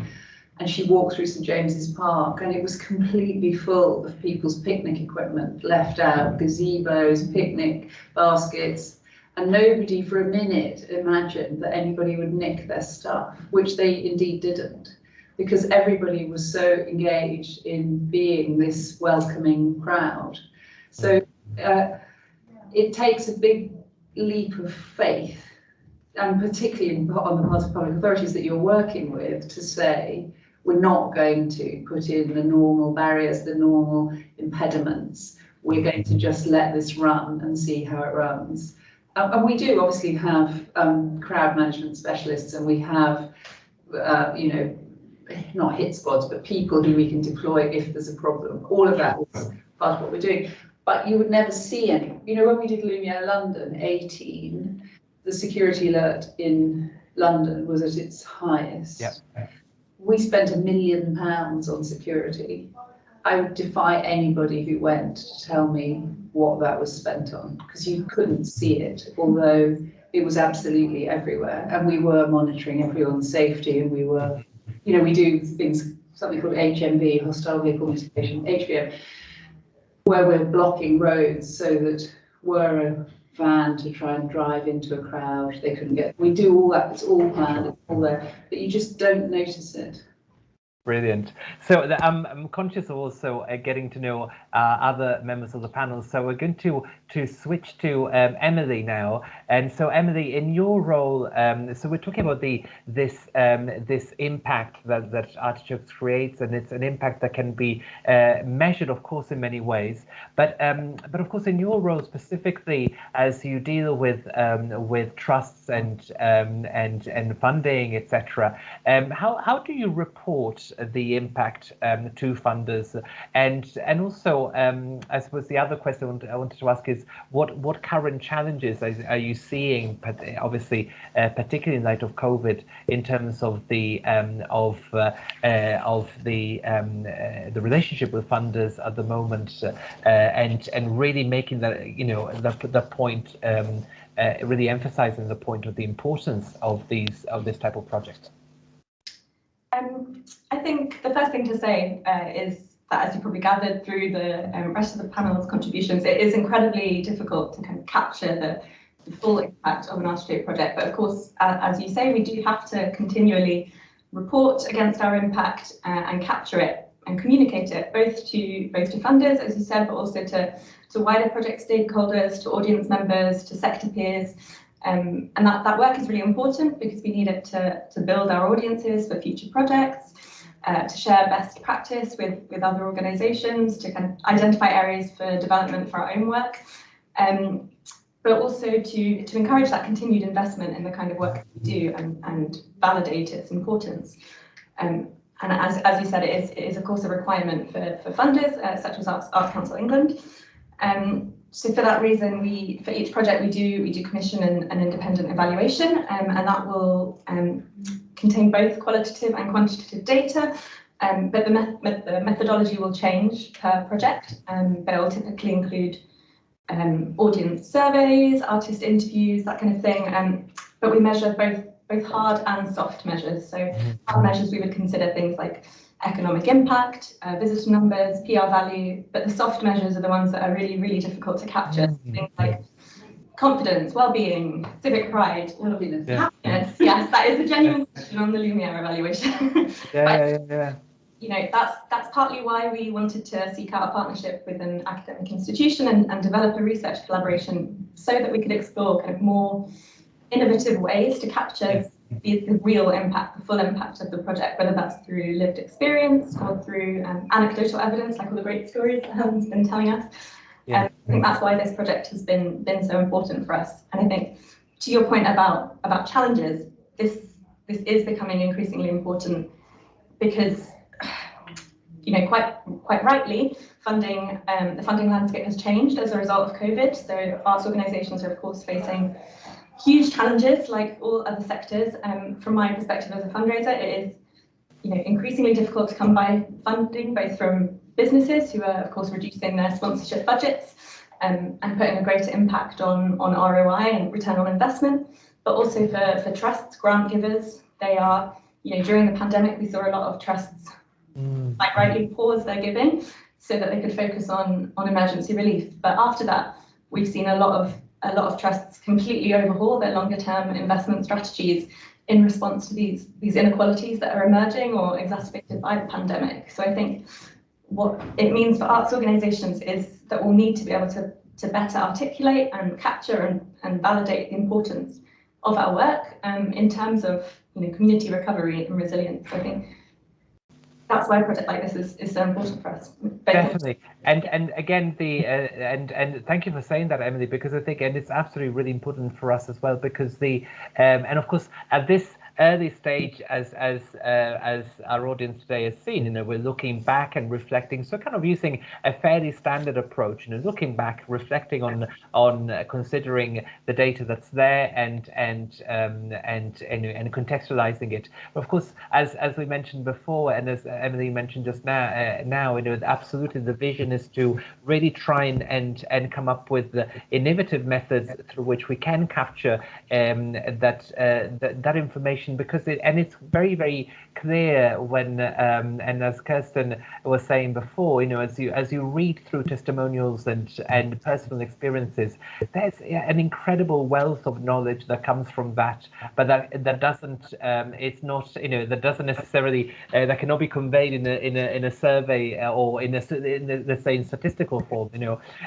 C: and she walked through St James's Park, and it was completely full of people's picnic equipment left out, gazebos, picnic baskets, and nobody for a minute imagined that anybody would nick their stuff, which they indeed didn't. because everybody was so engaged in being this welcoming crowd. So it takes a big leap of faith, and particularly on the part of public authorities that you're working with, to say, we're not going to put in the normal barriers, the normal impediments. We're going to just let this run and see how it runs. And we do obviously have crowd management specialists, and we have, you know, not hit squads, but people who we can deploy if there's a problem. All of that is part of what we're doing. But you would never see any. You know, when we did Lumiere London 18, the security alert in London was at its highest.
A: Yep.
C: We spent £1 million on security. I would defy anybody who went to tell me what that was spent on, because you couldn't see it, although it was absolutely everywhere. And we were monitoring everyone's safety, and we were, you know, we do things, something called HMV, hostile vehicle mitigation, HVM, where we're blocking roads so that were a van to try and drive into a crowd, they couldn't get. We do all that, it's all planned, it's all there, but you just don't notice it.
A: Brilliant. So I'm conscious of also getting to know other members of the panel. So we're going to switch to Emily now. And so Emily, in your role, so we're talking about this impact that Artichoke creates, and it's an impact that can be measured, of course, in many ways. But of course, in your role specifically, as you deal with trusts and funding, etc., how do you report the impact to funders, and also I suppose the other question I wanted to ask is what current challenges are you seeing, obviously particularly in light of COVID, in terms of the relationship with funders at the moment, and really making that, you know, the point, really emphasizing the point of the importance of this type of project.
E: I think the first thing to say is that, as you probably gathered through the rest of the panel's contributions, it is incredibly difficult to kind of capture the full impact of an Artichoke project. But of course, as you say, we do have to continually report against our impact and capture it and communicate it, both to funders, as you said, but also to wider project stakeholders, to audience members, to sector peers. And that work is really important because we need it to build our audiences for future projects, to share best practice with other organisations, to kind of identify areas for development for our own work, but also to encourage that continued investment in the kind of work that we do and validate its importance. And as you said, it is of course a requirement for funders such as Arts Council England. So for that reason, for each project we do commission an independent evaluation, and that will contain both qualitative and quantitative data. But the methodology will change per project, but it will typically include audience surveys, artist interviews, that kind of thing. But we measure both hard and soft measures. So hard measures, we would consider things like economic impact, visitor numbers, PR value, but the soft measures are the ones that are really, really difficult to capture. Things like confidence, well-being, civic pride, happiness. Yes, that is a genuine question on the Lumiere evaluation.
A: Yeah.
E: You know, that's partly why we wanted to seek out a partnership with an academic institution and develop a research collaboration so that we could explore kind of more innovative ways to capture the real impact, the full impact of the project, whether that's through lived experience or through anecdotal evidence, like all the great stories that Helen's been telling us. I think that's why this project has been so important for us. And I think, to your point about challenges, this is becoming increasingly important because, you know, quite rightly, the funding landscape has changed as a result of COVID. So arts organisations are of course facing huge challenges like all other sectors. From my perspective as a fundraiser, it is, you know, increasingly difficult to come by funding, both from businesses who are of course reducing their sponsorship budgets and putting a greater impact on ROI and return on investment, but also for trusts, grant givers. They are, you know, during the pandemic, we saw a lot of trusts quite rightly pause their giving so that they could focus on emergency relief. But after that, we've seen a lot of trusts completely overhaul their longer term investment strategies in response to these inequalities that are emerging or exacerbated by the pandemic. So I think what it means for arts organisations is that we'll need to be able to better articulate and capture and validate the importance of our work in terms of community recovery and resilience. I think that's why a project like this is so important for us.
A: Definitely, and again, and thank you for saying that, Emily, because I think, and it's absolutely really important for us as well, because and of course at this early stage, as our audience today has seen, we're looking back and reflecting, so kind of using a fairly standard approach, looking back, reflecting on considering the data that's there and contextualizing it. But of course, as we mentioned before, and as Emily mentioned just now, absolutely the vision is to really try and come up with the innovative methods through which we can capture that information, because it's very, very clear when and as Kirsten was saying before, as you read through testimonials and personal experiences, there's an incredible wealth of knowledge that comes from that, but that doesn't it's not that doesn't necessarily that cannot be conveyed in a survey or in let's say in statistical form,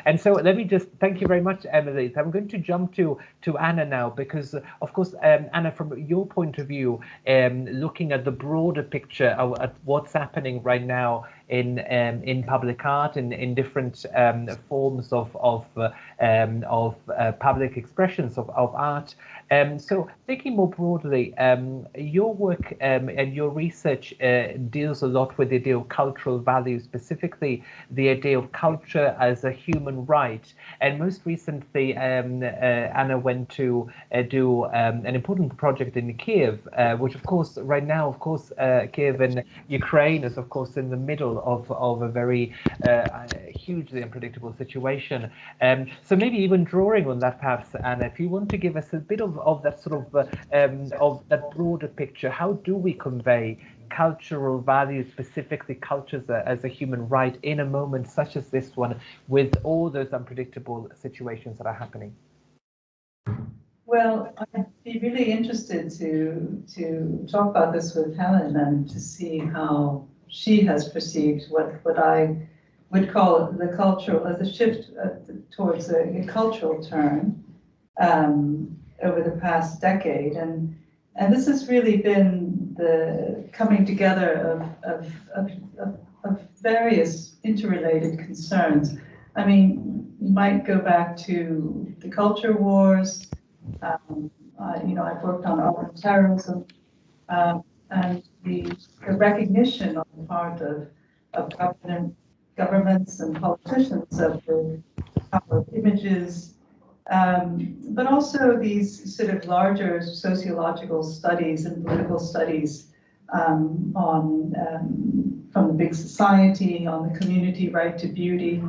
A: And so let me just thank you very much, Emily. So I'm going to jump to Anna now, because of course, Anna, from your point of view, looking at the broader picture at what's happening right now in public art, in different forms of public expressions of art. So thinking more broadly, your work and your research deals a lot with the idea of cultural values, specifically the idea of culture as a human right. And most recently, Anna went to do an important project in Kiev, which of course, right now, of course, Kiev and Ukraine is of course in the middle of a very hugely unpredictable situation. So maybe even drawing on that, perhaps, Anna, if you want to give us a bit of that sort of that broader picture, how do we convey cultural values, specifically cultures as a human right, in a moment such as this one, with all those unpredictable situations that are happening?
F: Well, I'd be really interested to talk about this with Helen and to see how she has perceived what I would call the cultural, as a shift towards a cultural turn over the past decade, and this has really been the coming together of various interrelated concerns. I mean, you might go back to the culture wars. I've worked on art and terrorism, and the recognition on the part of governments and politicians of the power of images, but also these sort of larger sociological studies and political studies from the big society, on the community right to beauty.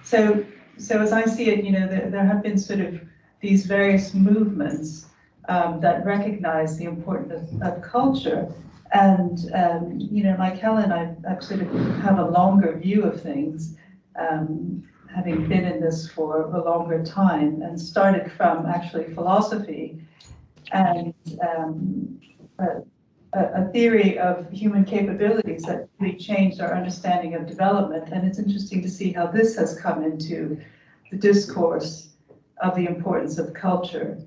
F: So as I see it, there have been sort of these various movements that recognize the importance of culture. And, like Helen, I sort of have a longer view of things, having been in this for a longer time, and started from actually philosophy and a theory of human capabilities that really changed our understanding of development. And it's interesting to see how this has come into the discourse of the importance of culture.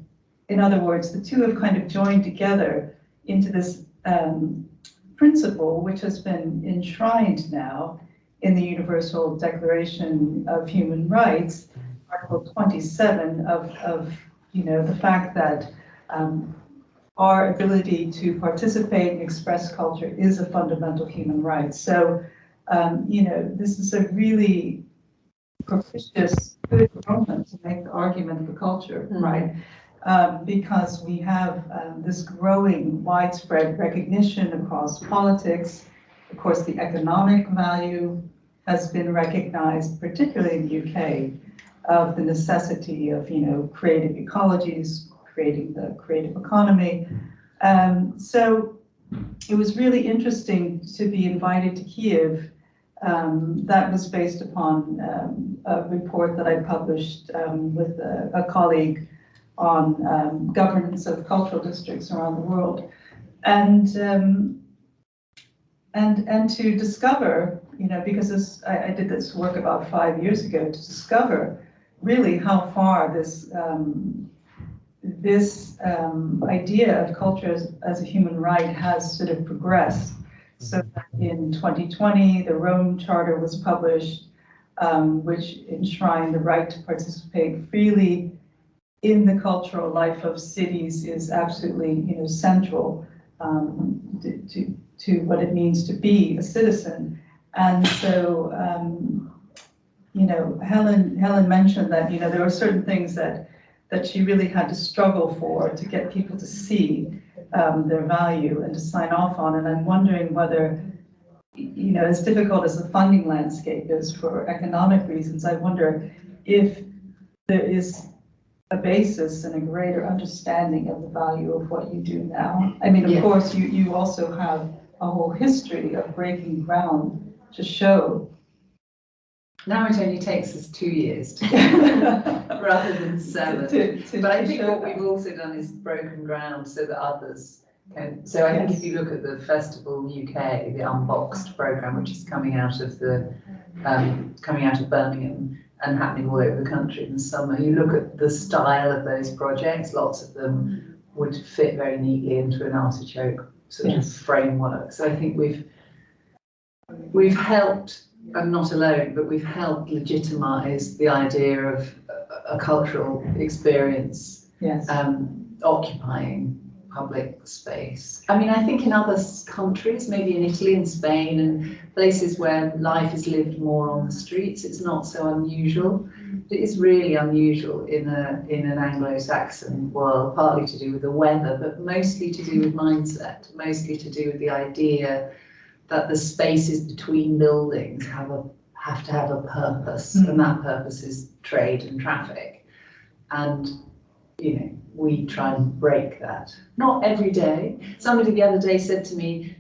F: In other words, the two have kind of joined together into this principle, which has been enshrined now in the Universal Declaration of Human Rights, Article 27, of the fact that our ability to participate and express culture is a fundamental human right. So, this is a really propitious, good moment to make the argument for culture, right? Because we have this growing widespread recognition across politics. Of course, the economic value has been recognized, particularly in the UK, of the necessity of, creating ecologies, creating the creative economy. So it was really interesting to be invited to Kiev. That was based upon a report that I published with a colleague on governance of cultural districts around the world. and to discover, you know, because I did this work about 5 years ago, to discover really how far this idea of culture as a human right has sort of progressed. So in 2020, the Rome Charter was published, which enshrined the right to participate freely in the cultural life of cities, is absolutely, you know, central to what it means to be a citizen. And so, you know, Helen mentioned that, you know, there were certain things that she really had to struggle for to get people to see their value and to sign off on. And I'm wondering whether, you know, as difficult as the funding landscape is for economic reasons, I wonder if there is a basis and a greater understanding of the value of what you do now. I mean, of course, you also have a whole history of breaking ground to show.
C: Now it only takes us 2 years to do rather than 7. But I think what we've also done is broken ground so that others can. So I think if you look at the Festival UK, the Unboxed programme, which is coming out of Birmingham and happening all over the country in the summer, you look at the style of those projects, lots of them would fit very neatly into an Artichoke sort of framework. So I think we've helped, I'm not alone, but we've helped legitimise the idea of a cultural experience occupying public space. I mean, I think in other countries, maybe in Italy and Spain and places where life is lived more on the streets, it's not so unusual. It is really unusual in an Anglo-Saxon world, partly to do with the weather, but mostly to do with mindset, mostly to do with the idea that the spaces between buildings have to have a purpose, and that purpose is trade and traffic. And, you know, we try and break that. Not every day. Somebody the other day said to me,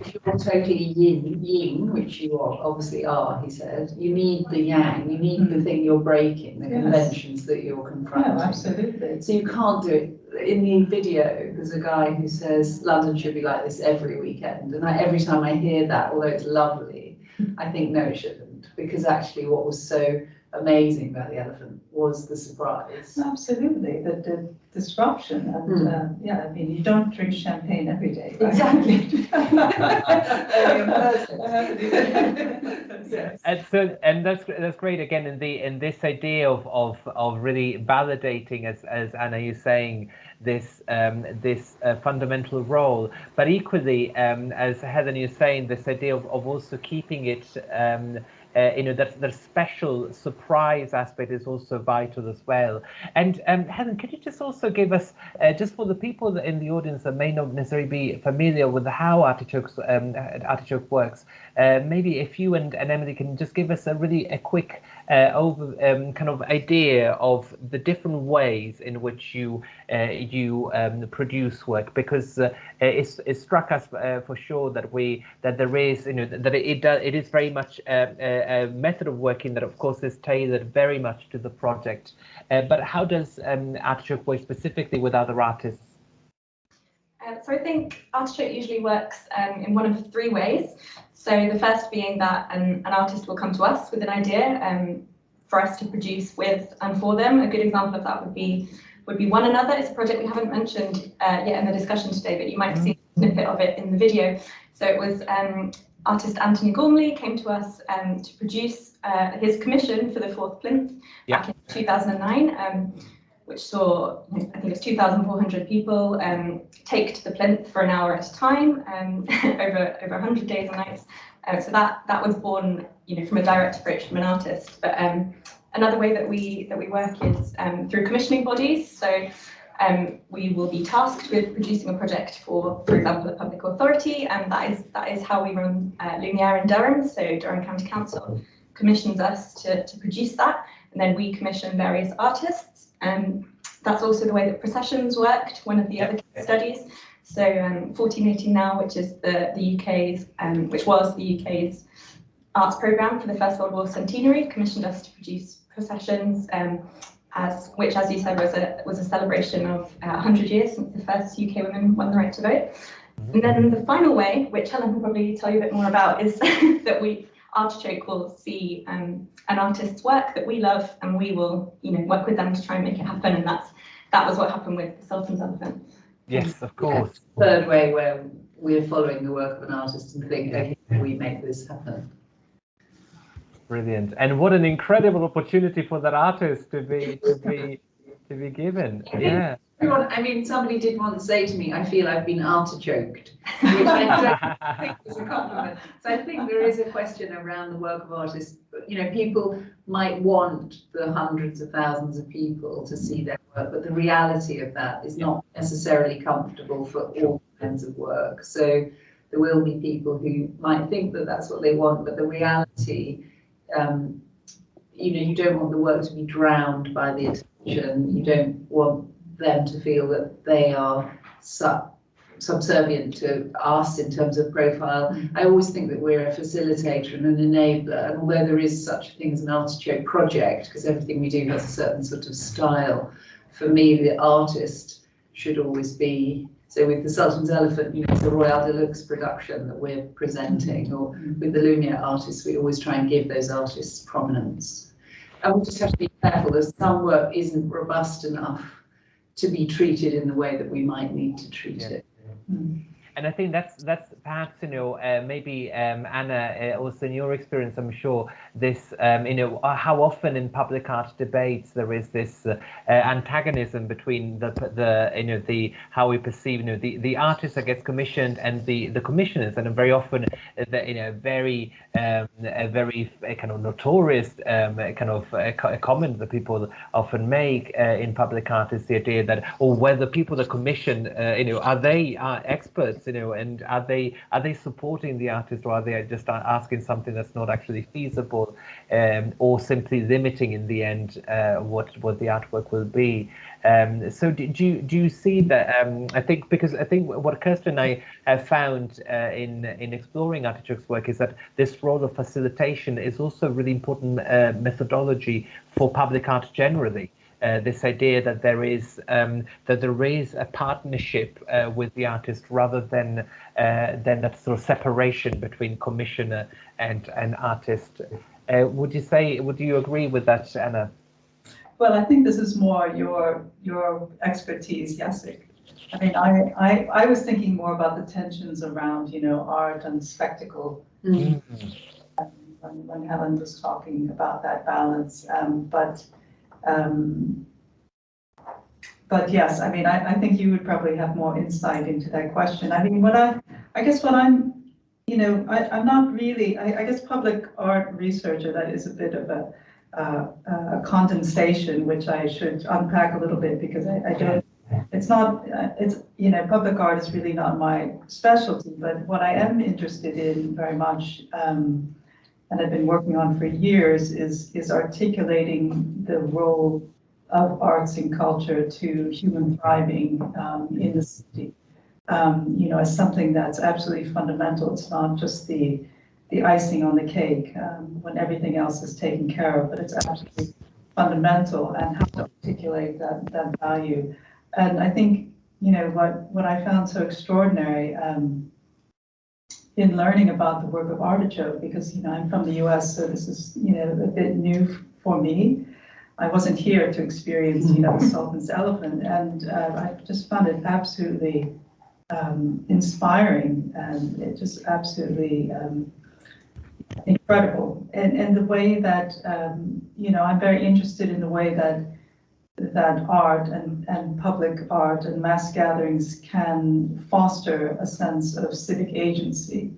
C: if you're totally yin, which you obviously are, he said, you need the yang, you need the thing you're breaking, the conventions that you're confronting.
F: Yeah, absolutely.
C: So you can't do it. In the video, there's a guy who says London should be like this every weekend, and every time I hear that, although it's lovely, I think no, it shouldn't, because actually what was so amazing about the elephant was the surprise.
F: Absolutely, the disruption, and I mean, you don't drink champagne every day, right?
C: Exactly.
A: And that's great again in this idea of really validating, as Anna is saying, this fundamental role, but equally as Helen is saying, this idea of also keeping it you know, that the special surprise aspect is also vital as well. And Helen, could you just also give us, just for the people in the audience that may not necessarily be familiar with how Artichoke works, maybe if you and Emily can just give us a quick kind of idea of the different ways in which you produce work, because it struck us for sure that there is, you know, that it is very much a method of working that of course is tailored very much to the project, but how does Artichoke work specifically with other artists?
E: So I think Artichoke usually works in one of 3 ways. So the first being that an artist will come to us with an idea for us to produce with and for them. A good example of that would be One Another. It's a project we haven't mentioned yet in the discussion today, but you might have seen a snippet of it in the video. So it was artist Anthony Gormley came to us to produce his commission for the 4th plinth back in 2009, which saw, I think it was 2,400 people take to the plinth for an hour at a time over 100 days and nights. So that was born, you know, from a direct approach from an artist. But another way that we work is through commissioning bodies. So we will be tasked with producing a project for example, a public authority, and that is how we run Lumiere in Durham. So Durham County Council commissions us to produce that, and then we commission various artists. That's also the way that Processions worked, one of the other case studies. So 1418 Now, which is the UK's, which was the UK's arts programme for the First World War centenary, commissioned us to produce processions, which, as you said, was a celebration of 100 years since the first UK women won the right to vote. And then the final way, which Helen will probably tell you a bit more about, is that Artichoke will see an artist's work that we love, and we will, work with them to try and make it happen. And that was what happened with the Sultan's elephant.
A: Yes, of course.
C: Third way, where we're following the work of an artist and think, okay, we make this happen.
A: Brilliant, and what an incredible opportunity for that artist to be given. Yeah.
C: I mean, somebody did once say to me, "I feel I've been artichoked," which I don't think is a compliment. So I think there is a question around the work of artists. People might want the hundreds of thousands of people to see their work, but the reality of that is not necessarily comfortable for all kinds of work. So there will be people who might think that that's what they want, but the reality, you don't want the work to be drowned by the attention. You don't want them to feel that they are subservient to us in terms of profile. I always think that we're a facilitator and an enabler, and although there is such a thing as an artichoke project, because everything we do has a certain sort of style, for me the artist should always be, so with the Sultan's elephant, it's a Royal Deluxe production that we're presenting, or with the Lumiere artists, we always try and give those artists prominence. And we just have to be careful that some work isn't robust enough to be treated in the way that we might need to treat it.
A: And I think that's perhaps maybe Anna, also in your experience, I'm sure this how often in public art debates there is this antagonism between the how we perceive the artist that gets commissioned and the commissioners, and very often very kind of notorious comment that people often make in public art is the idea that, or whether people that commission are they experts, and are they supporting the artist, or are they just asking something that's not actually feasible, or simply limiting in the end what the artwork will be. So do you see that? I think what Kirsten and I have found in exploring Artichoke's work is that this role of facilitation is also a really important methodology for public art generally. This idea that there is a partnership with the artist, rather than that sort of separation between commissioner and artist. Would you agree with that, Anna?
F: Well, I think this is more your expertise, Jacek. I mean, I was thinking more about the tensions around, art and spectacle. When Helen was talking about that balance, but yes, I mean, I think you would probably have more insight into that question. I mean, I'm not really, I guess public art researcher, that is a bit of a condensation, which I should unpack a little bit, because I don't, public art is really not my specialty, but what I am interested in very much, and I've been working on for years, is articulating the role of arts and culture to human thriving in the city. As something that's absolutely fundamental. It's not just the icing on the cake when everything else is taken care of, but it's absolutely fundamental, and how to articulate that value. And I think, what I found so extraordinary in learning about the work of Artichoke, because I'm from the US, so this is a bit new for me. I wasn't here to experience the Sultan's elephant, and I just found it absolutely inspiring, and it just absolutely incredible. And the way that I'm very interested in the way that art and public art and mass gatherings can foster a sense of civic agency,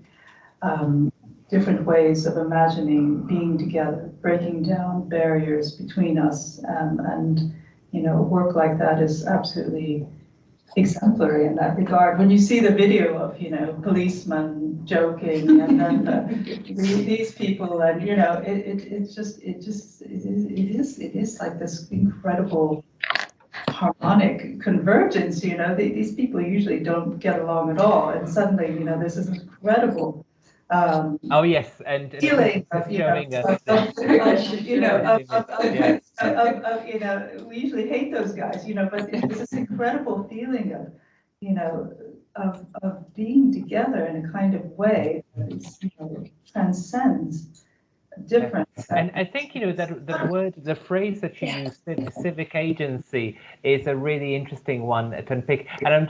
F: different ways of imagining being together, breaking down barriers between us, and work like that is absolutely exemplary in that regard. When you see the video of policemen joking, and then these people, and it is like this incredible harmonic convergence. These people usually don't get along at all, and suddenly there's this incredible
A: Oh yes, and
F: feeling of,
A: showing us
F: we usually hate those guys, but there's this incredible feeling of, of being together in a kind of way that is, transcends difference.
A: And I think that the phrase that you used, civic agency, is a really interesting one to unpick. And I'm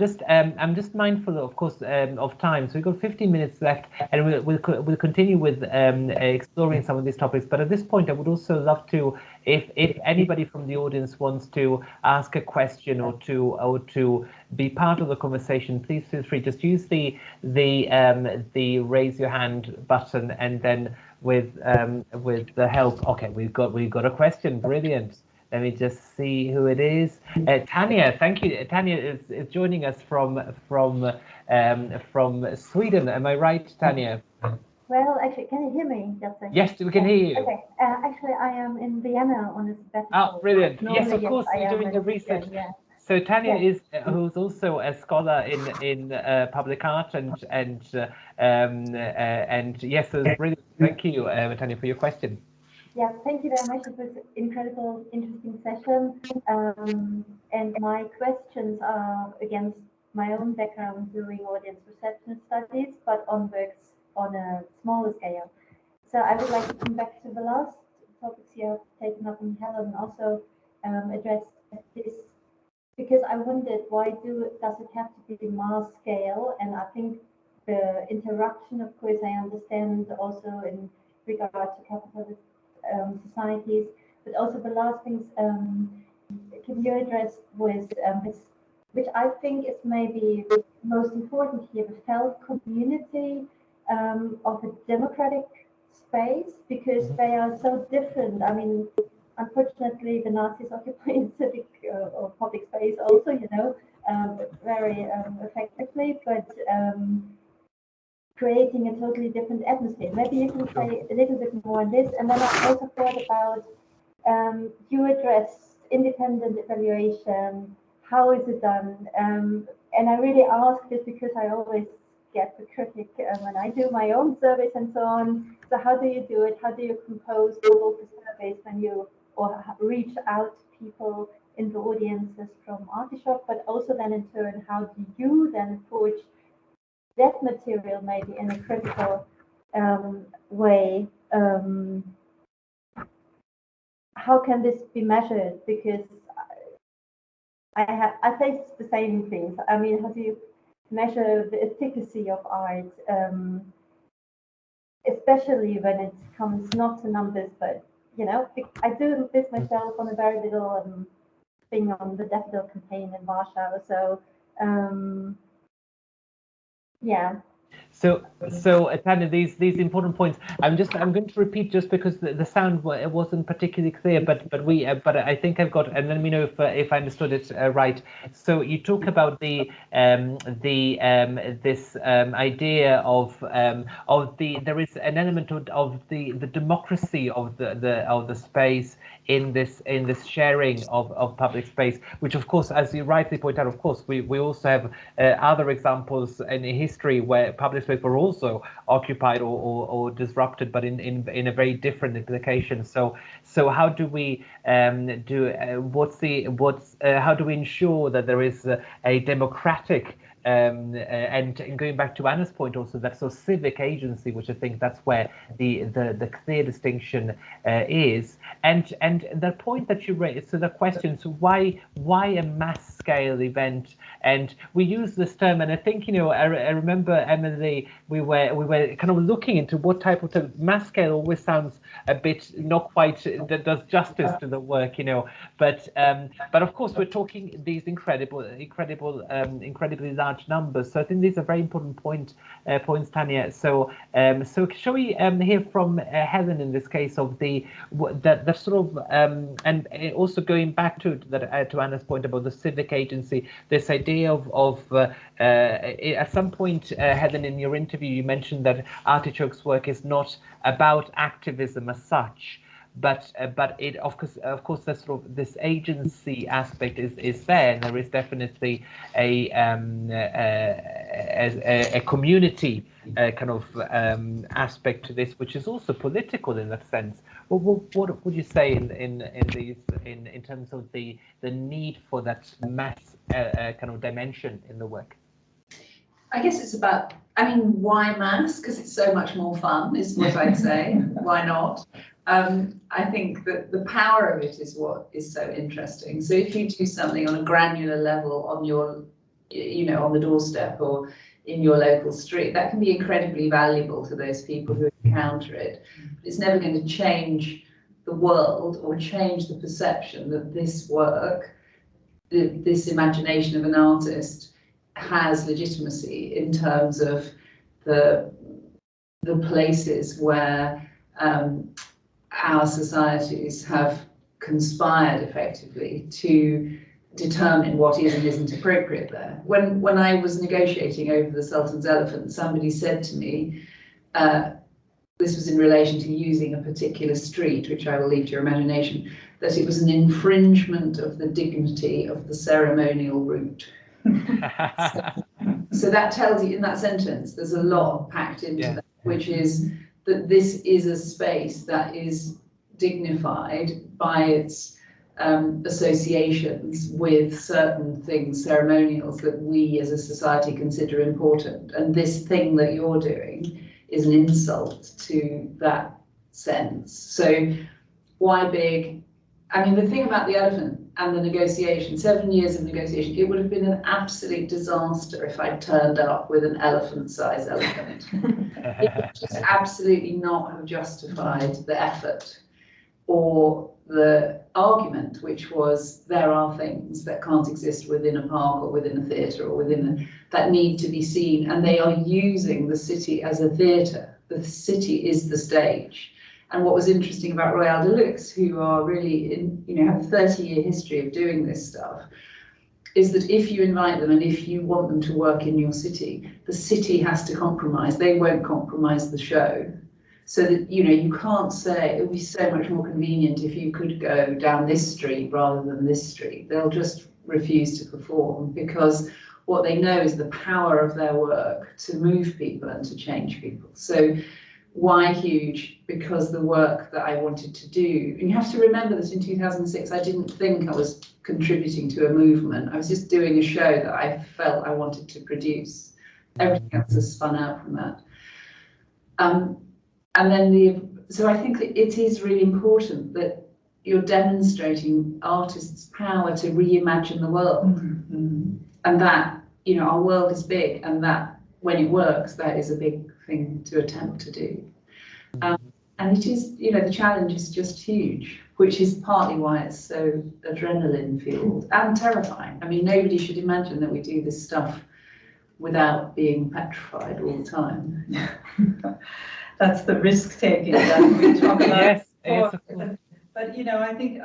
A: just mindful, of course, of time. So we've got 15 minutes left, and we'll continue with exploring some of these topics. But at this point, I would also love to, if anybody from the audience wants to ask a question or to be part of the conversation, please feel free. Just use the raise your hand button, and then with the help. Okay, we've got a question. Brilliant. Let me just see who it is. Tanya, thank you. Tanya is joining us from Sweden. Am I right, Tanya?
G: Well, actually, can you hear me, Jacek?
A: Yes, we can hear you.
G: Okay. Actually, I am in Vienna on a sabbatical.
A: Oh, brilliant.
G: Normally,
A: yes, of course, you're doing the research.
G: Yeah.
A: So Tanya is who's also a scholar in public art and yes, so it's brilliant. Thank you, Tanya, for your question.
G: Yeah, thank you very much. It was an incredible, interesting session. And my questions are against my own background doing audience reception studies, but on works on a smaller scale. So I would like to come back to the last topics you have taken up, and Helen also addressed this, because I wondered why does it have to be mass scale? And I think the interruption, of course, I understand also in regard to capitalist societies, but also the last things can you address with which I think is maybe most important here, the felt community of a democratic space, because they are so different. I mean, unfortunately, the Nazis occupied civic or public space also, very effectively, but creating a totally different atmosphere. Maybe you can say a little bit more on this. And then I also thought about, you addressed independent evaluation. How is it done? And I really ask this because I always get the critic when I do my own surveys and so on. So how do you do it? How do you compose all the surveys when you reach out to people in the audiences from Artichoke, but also then in turn, how do you then forge that material maybe in a critical way? How can this be measured? Because I face the same things. I mean, how do you measure the efficacy of art, especially when it comes not to numbers, but I do this myself on a very little thing on the Daffodil campaign in Warsaw. So yeah.
A: So Tanya, these important points. I'm going to repeat just because the sound wasn't particularly clear, but I think I've got, and let me know if I understood it right. So you talk about this idea of there is an element of the democracy of the space in this sharing of public space, which of course, as you rightly point out, of course we also have other examples in history where public space were also occupied or disrupted, but in a very different implication. So how do we how do we ensure that there is a democratic and going back to Anna's point also, that sort of civic agency, which I think that's where the clear distinction is, and the point that you raised, so the question, so why a mass scale event? And we use this term, and I think I remember, Emily, we were kind of looking into what type of mass scale always sounds a bit not quite that does justice to the work, but of course we're talking these incredibly large numbers. So I think these are very important points, Tanya. So shall we hear from Helen in this case of the sort of and also going back to Anna's point about the civic agency, this idea of at some point, Helen, in your interview, you mentioned that Artichoke's work is not about activism as such, but it of course there's sort of this agency aspect is there, and there is definitely a community kind of aspect to this, which is also political in that sense. Well, what would you say in terms of the need for that mass kind of dimension in the work?
C: I guess it's about, why mass? Because it's so much more fun, is what I'd say. Why not? I think that the power of it is what is so interesting. So if you do something on a granular level on your, on the doorstep or in your local street, that can be incredibly valuable to those people who encounter it. But it's never going to change the world or change the perception that this work, this imagination of an artist, has legitimacy in terms of the places where our societies have conspired effectively to determine what is and isn't appropriate there. When I was negotiating over the Sultan's elephant, somebody said to me, this was in relation to using a particular street, which I will leave to your imagination, that it was an infringement of the dignity of the ceremonial route. So that tells you, in that sentence, there's a lot packed into that, which is that this is a space that is dignified by its associations with certain things, ceremonials that we as a society consider important. And this thing that you're doing is an insult to that sense. So why big? The thing about the elephant and the negotiation, 7 years of negotiation, it would have been an absolute disaster if I'd turned up with an elephant-sized elephant. It would just absolutely not have justified the effort or the argument, which was there are things that can't exist within a park or within a theatre or that need to be seen, and they are using the city as a theatre. The city is the stage. And what was interesting about Royal Deluxe, who are really have a 30-year history of doing this stuff, is that if you invite them and if you want them to work in your city, the city has to compromise. They won't compromise the show. So that, you can't say it would be so much more convenient if you could go down this street rather than this street. They'll just refuse to perform because what they know is the power of their work to move people and to change people. So why huge? Because the work that I wanted to do, and you have to remember that in 2006, I didn't think I was contributing to a movement. I was just doing a show that I felt I wanted to produce. Everything else has spun out from that. And then so I think that it is really important that you're demonstrating artists' power to reimagine the world. Mm-hmm. And that, our world is big, and that when it works, that is a big thing to attempt to do. And it is, the challenge is just huge, which is partly why it's so adrenaline fueled and terrifying. Nobody should imagine that we do this stuff without being petrified all the time.
F: That's the risk taking that we talk about.
A: Yes.
F: But I think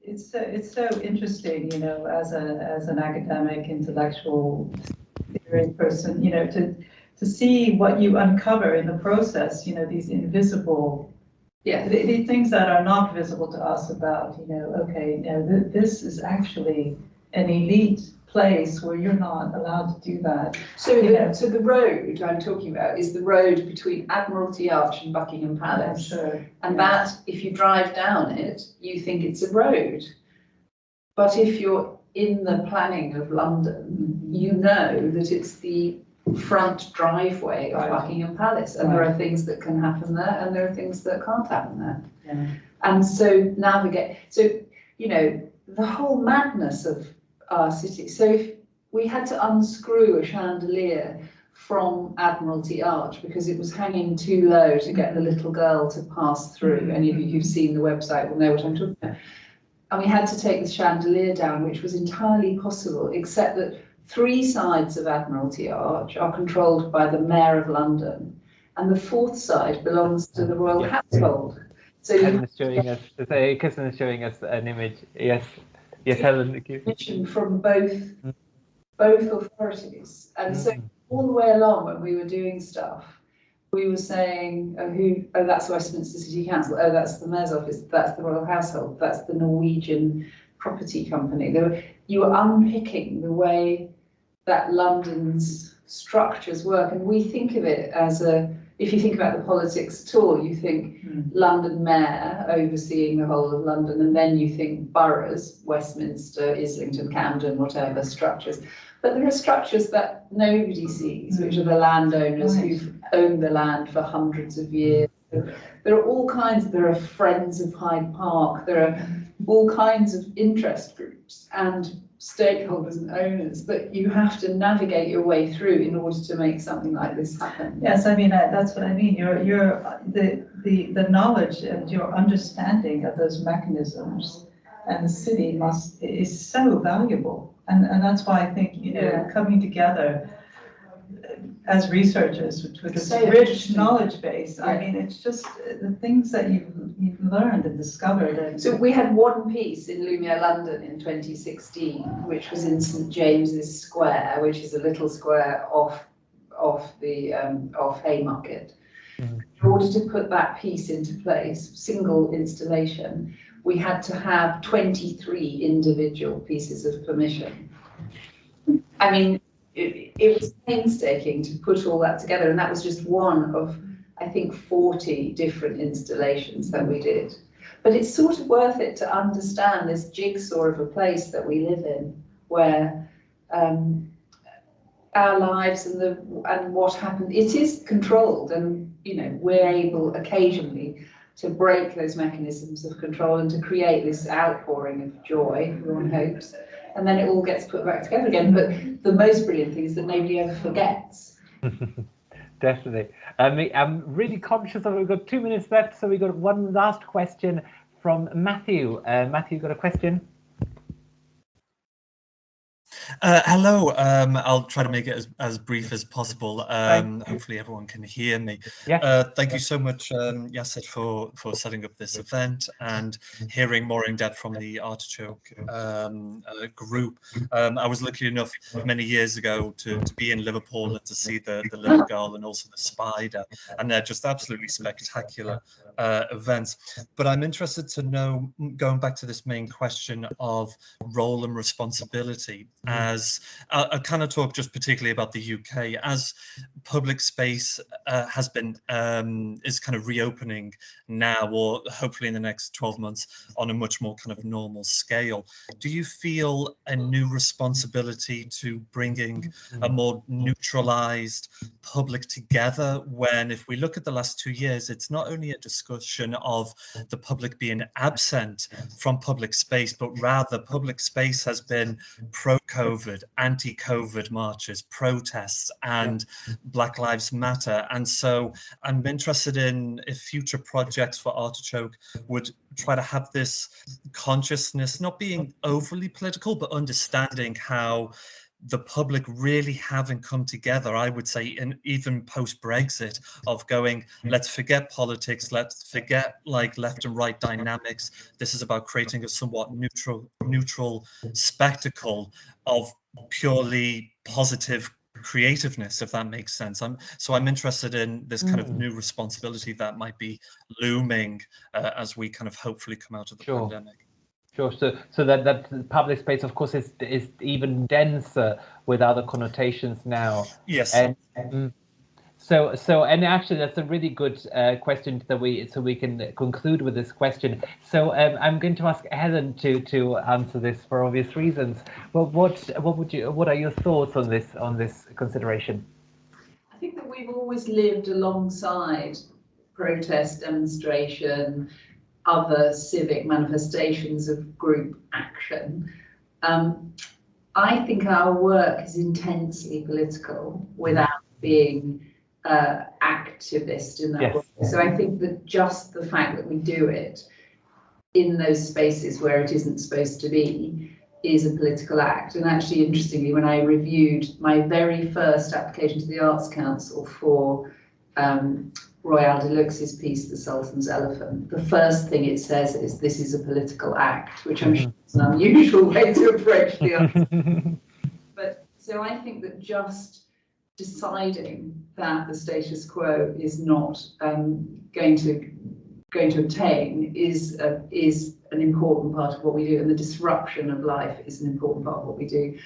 F: it's so interesting, as an academic, intellectual theory person, to see what you uncover in the process, these invisible, the things that are not visible to us about, this is actually an elite place where you're not allowed to do that.
C: So the road I'm talking about is the road between Admiralty Arch and Buckingham Palace.
F: Sure.
C: And that, if you drive down it, you think it's a road. But if you're in the planning of London, you know that it's the front driveway of Buckingham Palace, and there are things that can happen there and there are things that can't happen there. Yeah. And so the whole madness of our city. So if we had to unscrew a chandelier from Admiralty Arch because it was hanging too low to get the little girl to pass through. Any of you who've seen the website will know what I'm talking about. And we had to take the chandelier down, which was entirely possible, except that 3 sides of Admiralty Arch are controlled by the Mayor of London, and the 4th side belongs to the royal household. So
A: Helen is showing us. Kirsten is showing us an image. Yes, Helen.
C: From both authorities, and so all the way along when we were doing stuff, we were saying, oh, that's Westminster City Council, oh, that's the Mayor's Office, that's the Royal Household, that's the Norwegian Property Company. You were unpicking the way that London's structures work, and we think of it as if you think about the politics at all, you think London Mayor overseeing the whole of London, and then you think boroughs, Westminster, Islington, Camden, whatever structures. But there are structures that nobody sees, which are the landowners who've owned the land for hundreds of years. There are all kinds, there are Friends of Hyde Park, there are all kinds of interest groups and stakeholders and owners that you have to navigate your way through in order to make something like this happen.
F: Yes, I mean, that's what I mean. The knowledge and your understanding of those mechanisms and the city is so valuable. And that's why I think, coming together as researchers with this rich knowledge base, I mean, it's just the things that you've learned and discovered. And
C: so we had one piece in Lumiere London in 2016, which was in St James's Square, which is a little square off Haymarket. In order to put that piece into place, single installation, we had to have 23 individual pieces of permission. I mean, it was painstaking to put all that together, and that was just one of, I think, 40 different installations that we did. But it's sort of worth it to understand this jigsaw of a place that we live in, where our lives and what happened, it is controlled, and we're able occasionally to break those mechanisms of control and to create this outpouring of joy, everyone hopes, and then it all gets put back together again. But the most brilliant thing is that nobody ever forgets.
A: Definitely. I'm really conscious of we've got 2 minutes left, so we've got one last question from Matthew. Matthew, you got a question?
H: Hello. I'll try to make it as brief as possible. Hopefully everyone can hear me.
A: Yeah.
H: Thank you so much, Jacek, for setting up this event and hearing more in depth from the Artichoke group. I was lucky enough many years ago to be in Liverpool and to see the little girl and also the spider, and they're just absolutely spectacular events. But I'm interested to know, going back to this main question of role and responsibility, as I kind of talk just particularly about the UK, as public space has been is kind of reopening now, or hopefully in the next 12 months on a much more kind of normal scale. Do you feel a new responsibility to bringing a more neutralized public together, when if we look at the last 2 years, it's not only a discussion of the public being absent from public space, but rather public space has been pro-COVID, anti-COVID marches, protests, and Black Lives Matter. And so I'm interested in if future projects for Artichoke would try to have this consciousness, not being overly political, but understanding how the public really haven't come together, I would say, in even post-Brexit, of going, let's forget politics, let's forget like left and right dynamics. This is about creating a somewhat neutral spectacle of purely positive creativeness, if that makes sense. I'm interested in this kind of new responsibility that might be looming as we kind of hopefully come out of the pandemic.
A: Sure. So that public space, of course, is even denser with other connotations now.
H: Yes.
A: And and actually, that's a really good question that we can conclude with this question. So I'm going to ask Helen to answer this for obvious reasons. But what are your thoughts on this consideration?
C: I think that we've always lived alongside protest, demonstration, other civic manifestations of group action. I think our work is intensely political without being activist in that way. So I think that just the fact that we do it in those spaces where it isn't supposed to be is a political act. And actually, interestingly, when I reviewed my very first application to the Arts Council for Royal Deluxe's piece, The Sultan's Elephant, the first thing it says is this is a political act, which I'm sure is an unusual way to approach the arts. But so I think that just deciding that the status quo is not going to obtain is an important part of what we do, and the disruption of life is an important part of what we do.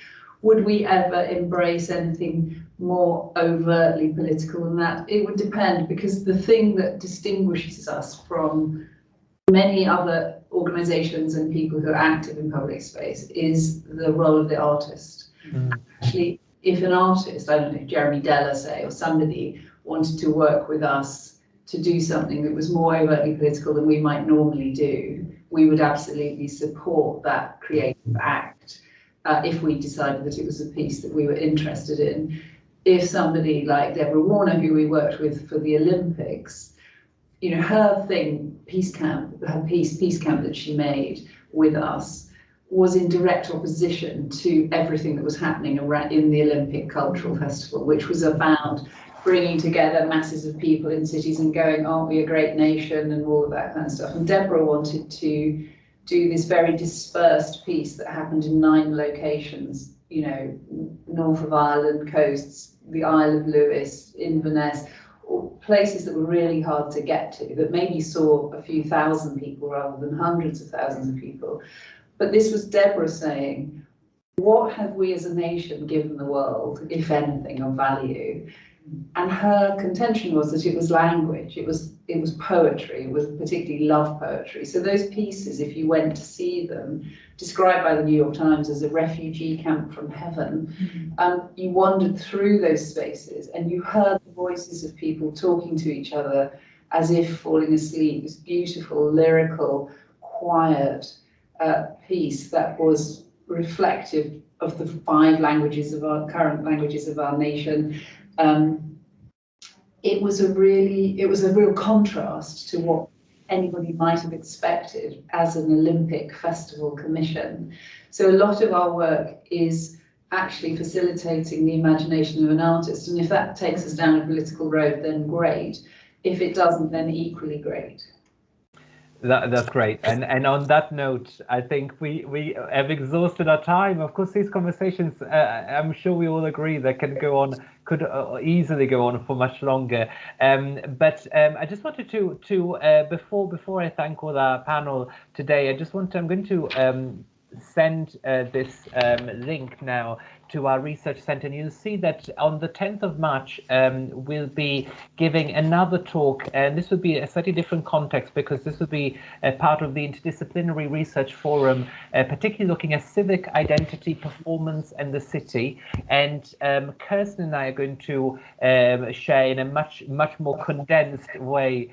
C: Would we ever embrace anything more overtly political than that? It would depend, because the thing that distinguishes us from many other organisations and people who are active in public space is the role of the artist. Actually, if an artist, I don't know, Jeremy Deller, say, or somebody wanted to work with us to do something that was more overtly political than we might normally do, we would absolutely support that creative act if we decided that it was a piece that we were interested in. If somebody like Deborah Warner, who we worked with for the Olympics, you know, her thing, Peace Camp that she made with us, was in direct opposition to everything that was happening around in the Olympic Cultural Festival, which was about bringing together masses of people in cities and going, aren't we a great nation, and all of that kind of stuff. And Deborah wanted to do this very dispersed piece that happened in 9 locations, you know, north of Ireland coasts, the Isle of Lewis, Inverness, places that were really hard to get to, that maybe saw a few thousand people rather than hundreds of thousands of people. But this was Deborah saying, what have we as a nation given the world, if anything, of value? And her contention was that it was language, it was poetry, it was particularly love poetry. So those pieces, if you went to see them, described by the New York Times as a refugee camp from heaven, you wandered through those spaces and you heard the voices of people talking to each other as if falling asleep. This beautiful, lyrical, quiet piece that was reflective of the 5 languages of our current languages of our nation. It was a real contrast to what anybody might have expected as an Olympic festival commission. So a lot of our work is actually facilitating the imagination of an artist, and if that takes us down a political road, then great. If it doesn't, then equally great.
A: That's great. And on that note, I think we have exhausted our time. Of course, these conversations, I'm sure we all agree, that could easily go on for much longer. But I just wanted to before I thank all our panel today, I'm going to send this link now to our research center, and you'll see that on the 10th of March we'll be giving another talk, and this would be a slightly different context, because this would be a part of the interdisciplinary research forum, particularly looking at civic identity, performance, and the city. And Kirsten and I are going to share in a much more condensed way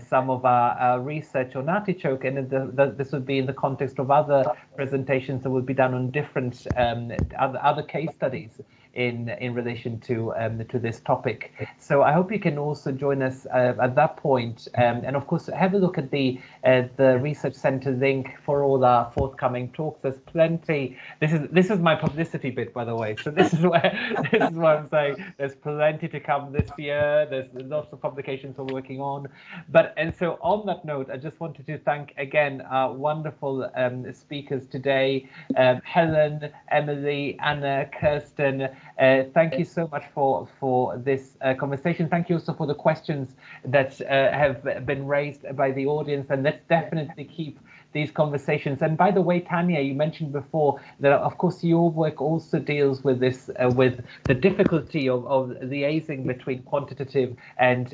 A: some of our research on Artichoke, and this would be in the context of other presentations that will be done on different other case studies in relation to this topic. So I hope you can also join us at that point, and of course have a look at the research center link for all our forthcoming talks. There's plenty. This is my publicity bit, by the way. So this is what I'm saying. There's plenty to come this year. There's lots of publications we're working on. And so on that note, I just wanted to thank again our wonderful speakers today, Helen, Emily, Anna, Kirsten. Thank you so much for this conversation. Thank you also for the questions that have been raised by the audience, and let's definitely keep these conversations. And by the way, Tanya, you mentioned before that of course your work also deals with this, with the difficulty of liaising between quantitative and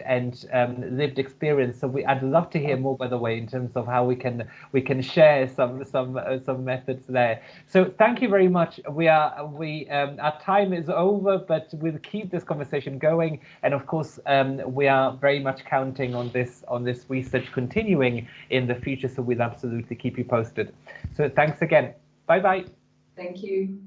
A: lived experience. So I'd love to hear more, by the way, in terms of how we can share some methods there. So thank you very much. Our time is over, but we'll keep this conversation going, and of course we are very much counting on this research continuing in the future, so we'll absolutely keep you posted. So thanks again. Bye bye.
C: Thank you.